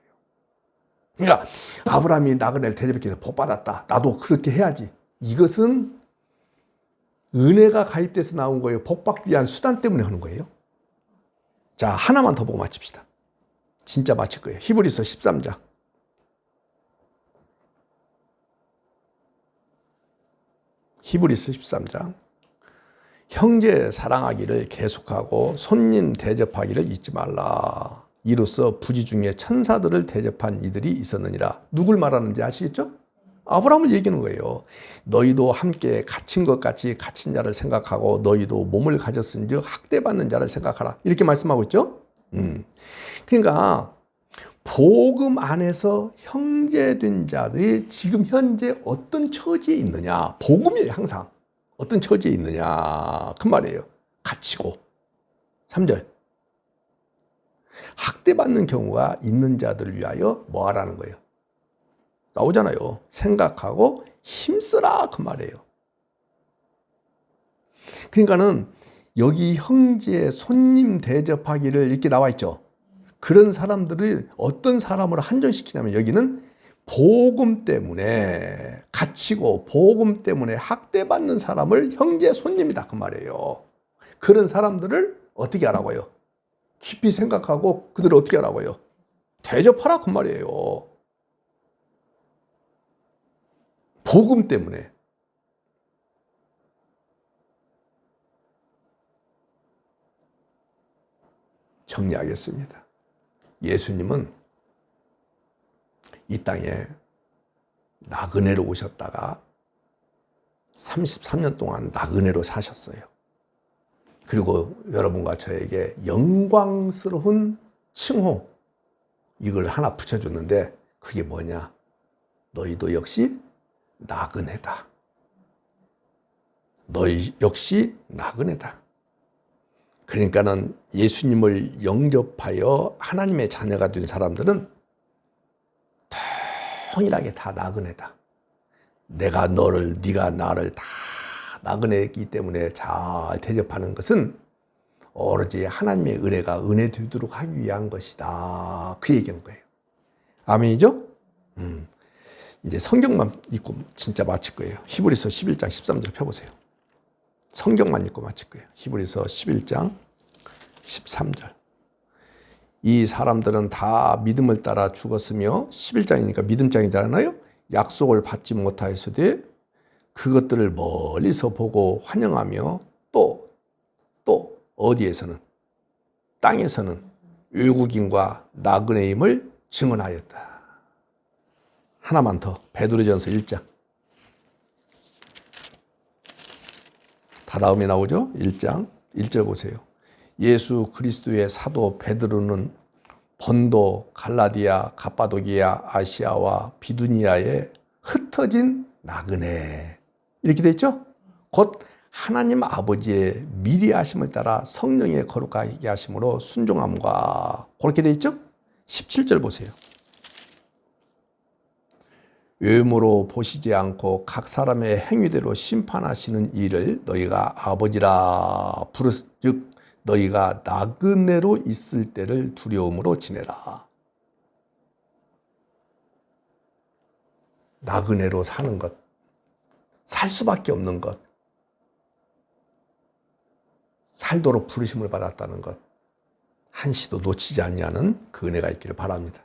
그러니까 아브라함이 나그네를 대접했기 때문에 복 받았다. 나도 그렇게 해야지. 이것은 은혜가 가입돼서 나온 거예요. 복 받기 위한 수단 때문에 하는 거예요. 자, 하나만 더 보고 마칩시다. 진짜 마칠 거예요. 히브리서 13장. 히브리서 13장. 형제 사랑하기를 계속하고 손님 대접하기를 잊지 말라. 이로써 부지 중에 천사들을 대접한 이들이 있었느니라. 누굴 말하는지 아시겠죠? 아브라함을 얘기하는 거예요. 너희도 함께 갇힌 것 같이 갇힌 자를 생각하고 너희도 몸을 가졌은즉 학대받는 자를 생각하라. 이렇게 말씀하고 있죠? 그러니까 복음 안에서 형제된 자들이 지금 현재 어떤 처지에 있느냐. 복음이에요, 항상. 어떤 처지에 있느냐. 그 말이에요. 갇히고. 3절. 학대받는 경우가 있는 자들을 위하여 뭐 하라는 거예요? 나오잖아요. 생각하고 힘쓰라. 그 말이에요. 그러니까는 여기 형제 손님 대접하기를 이렇게 나와 있죠. 그런 사람들이 어떤 사람을 한정시키냐면 여기는 복음 때문에 갇히고 복음 때문에 학대받는 사람을 형제 손님이다 그 말이에요. 그런 사람들을 어떻게 하라고요? 깊이 생각하고 그들을 어떻게 하라고요? 대접하라 그 말이에요. 복음 때문에. 정리하겠습니다. 예수님은 이 땅에 나그네로 오셨다가 33년 동안 나그네로 사셨어요. 그리고 여러분과 저에게 영광스러운 칭호, 이걸 하나 붙여줬는데 그게 뭐냐? 너희도 역시 나그네다. 너희 역시 나그네다. 그러니까는 예수님을 영접하여 하나님의 자녀가 된 사람들은 동일하게 다 나그네다. 내가 너를, 네가 나를 다 나그네이기 때문에 잘 대접하는 것은 오로지 하나님의 은혜가 은혜 되도록 하기 위한 것이다. 그 얘기하는 거예요. 아멘이죠? 이제 성경만 읽고 진짜 마칠 거예요. 히브리서 11장 13절 펴보세요. 성경만 읽고 마칠 거예요. 히브리서 11장 13절. 이 사람들은 다 믿음을 따라 죽었으며 11장이니까 믿음장이잖아요. 약속을 받지 못하였으되 그것들을 멀리서 보고 환영하며 또 어디에서는 땅에서는 외국인과 나그네임을 증언하였다. 하나만 더, 베드로전서 1장. 다 다음에 나오죠? 1장 1절 보세요. 예수 그리스도의 사도 베드로는 본도, 갈라디아, 갑바도기아, 아시아와 비두니아에 흩어진 나그네. 이렇게 돼 있죠? 곧 하나님 아버지의 미리 하심을 따라 성령의 거룩하게 하심으로 순종함과 그렇게 돼 있죠? 17절 보세요. 외모로 보시지 않고 각 사람의 행위대로 심판하시는 이를 너희가 아버지라 부르즉 너희가 나그네로 있을 때를 두려움으로 지내라. 나그네로 사는 것, 살 수밖에 없는 것, 살도록 부르심을 받았다는 것, 한시도 놓치지 않냐는 그 은혜가 있기를 바랍니다.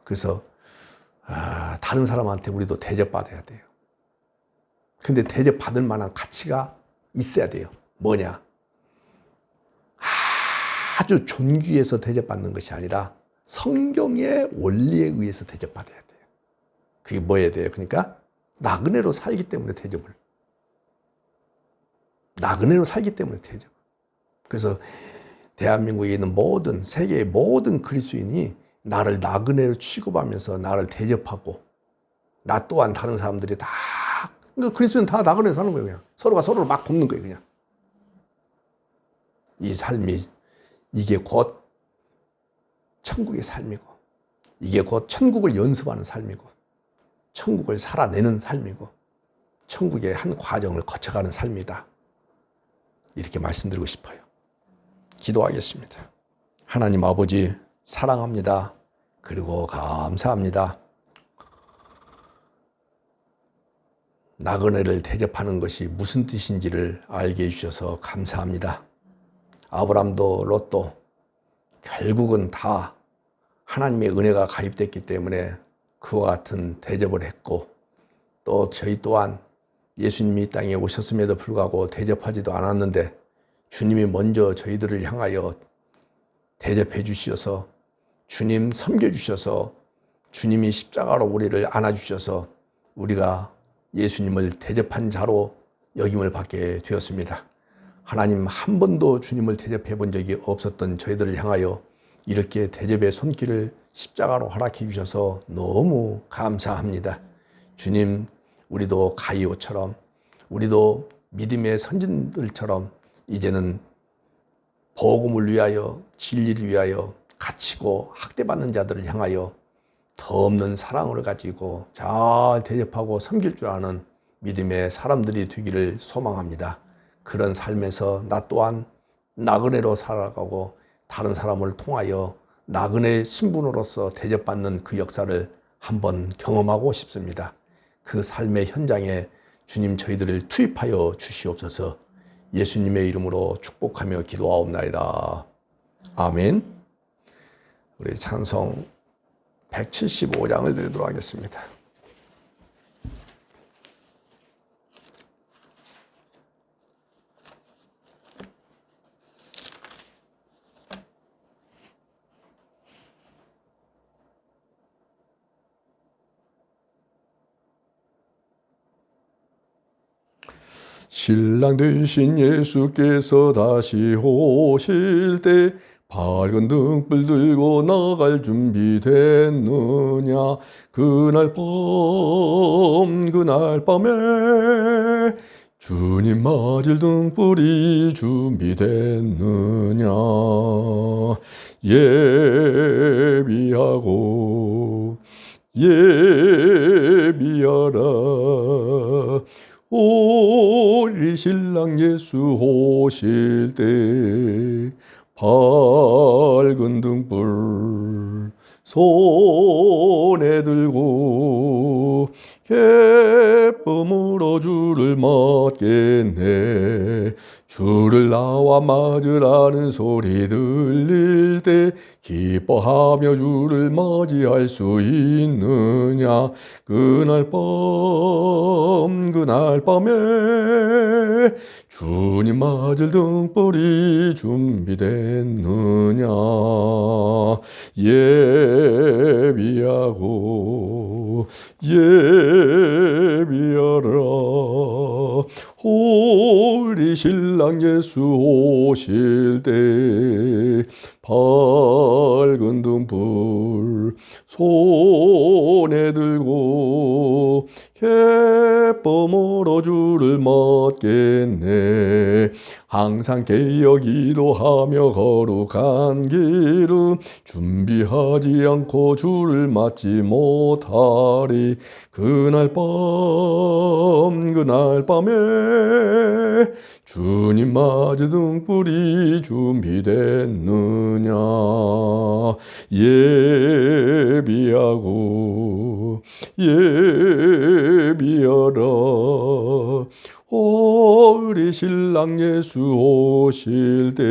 그래서 다른 사람한테 우리도 대접받아야 돼요. 근데 대접받을 만한 가치가 있어야 돼요. 뭐냐? 아주 존귀해서 대접받는 것이 아니라 성경의 원리에 의해서 대접받아야 돼요. 그게 뭐여야 돼요? 그러니까 나그네로 살기 때문에 대접을. 나그네로 살기 때문에 대접. 그래서 대한민국에 있는 모든, 세계의 모든 그리스도인이 나를 나그네로 취급하면서 나를 대접하고 나 또한 다른 사람들이 다, 그러니까 그리스도인은 다 나그네로 사는 거예요. 그냥 서로가 서로를 막 돕는 거예요. 그냥 이 삶이, 이게 곧 천국의 삶이고, 이게 곧 천국을 연습하는 삶이고, 천국을 살아내는 삶이고, 천국의 한 과정을 거쳐가는 삶이다. 이렇게 말씀드리고 싶어요. 기도하겠습니다. 하나님 아버지, 사랑합니다. 그리고 감사합니다. 나그네를 대접하는 것이 무슨 뜻인지를 알게 해주셔서 감사합니다. 아브람도 롯도 결국은 다 하나님의 은혜가 가입됐기 때문에 그와 같은 대접을 했고, 또 저희 또한 예수님이 이 땅에 오셨음에도 불구하고 대접하지도 않았는데 주님이 먼저 저희들을 향하여 대접해 주셔서, 주님 섬겨주셔서, 주님이 십자가로 우리를 안아주셔서 우리가 예수님을 대접한 자로 여김을 받게 되었습니다. 하나님, 한 번도 주님을 대접해 본 적이 없었던 저희들을 향하여 이렇게 대접의 손길을 십자가로 허락해 주셔서 너무 감사합니다. 주님, 우리도 가이오처럼, 우리도 믿음의 선진들처럼 이제는 복음을 위하여, 진리를 위하여 갇히고 학대받는 자들을 향하여 더 없는 사랑을 가지고 잘 대접하고 섬길 줄 아는 믿음의 사람들이 되기를 소망합니다. 그런 삶에서 나 또한 나그네로 살아가고 다른 사람을 통하여 나그네 신분으로서 대접받는 그 역사를 한번 경험하고 싶습니다. 그 삶의 현장에 주님 저희들을 투입하여 주시옵소서. 예수님의 이름으로 축복하며 기도하옵나이다. 아멘. 우리 찬송 175장을 드리도록 하겠습니다. 신랑 되신 예수께서 다시 오실 때 밝은 등불 들고 나갈 준비됐느냐. 그날 밤에 주님 맞을 등불이 준비됐느냐. 예비하고 예비하라. 우리 신랑 예수 오실 때 밝은 등불 손에 들고 기쁨으로 주를 맞겠네. 주를 나와 맞으라는 소리 들릴 때 기뻐하며 주를 맞이할 수 있느냐. 그날 밤에 주님 맞을 등불이 준비됐느냐. 예비하고 예비하라. 우리 신랑 예수 오실 때 밝은 등불 손에 들고 기쁨으로 주를 맞겠네. 항상 깨어 기도하며 거룩한 길은 준비하지 않고 주를 맞지 못하리. 그날 밤에 주님 맞을 등불이 준비됐느냐. 예비하고 예비하라. 우리 신랑 예수 오실 때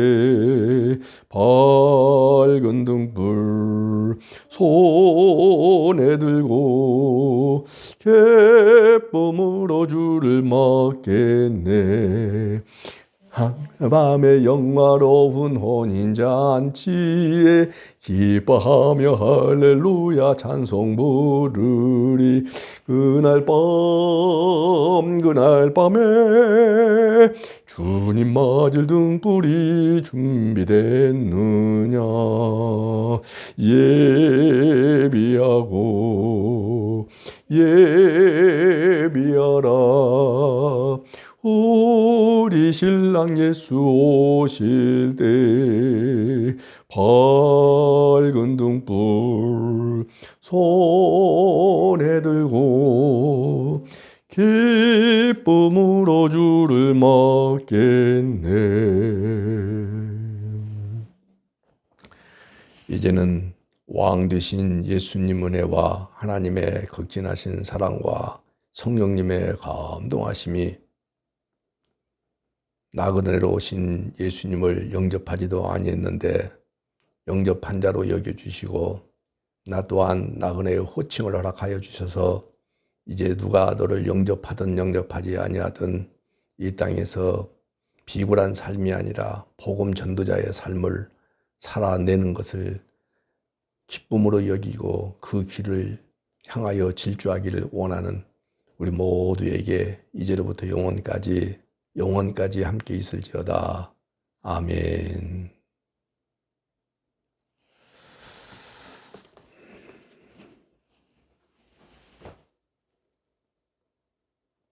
밝은 등불 손에 들고 기쁨으로 주를 맞겠네. 밤의 영화로운 혼인잔치에 기뻐하며 할렐루야 찬송 부르리. 그날 밤에 주님 맞을 등불이 준비됐느냐. 예비하고 예비하라. 우리 신랑 예수 오실 때 밝은 등불 손에 들고 기쁨으로 주를 맞겠네. 이제는 왕 되신 예수님 은혜와 하나님의 극진하신 사랑과 성령님의 감동하심이 나그네로 오신 예수님을 영접하지도 아니했는데 영접한 자로 여겨주시고 나 또한 나그네의 호칭을 허락하여 주셔서 이제 누가 너를 영접하든 영접하지 아니하든 이 땅에서 비굴한 삶이 아니라 복음 전도자의 삶을 살아내는 것을 기쁨으로 여기고 그 길을 향하여 질주하기를 원하는 우리 모두에게 이제로부터 영원까지 함께 있을지어다. 아멘.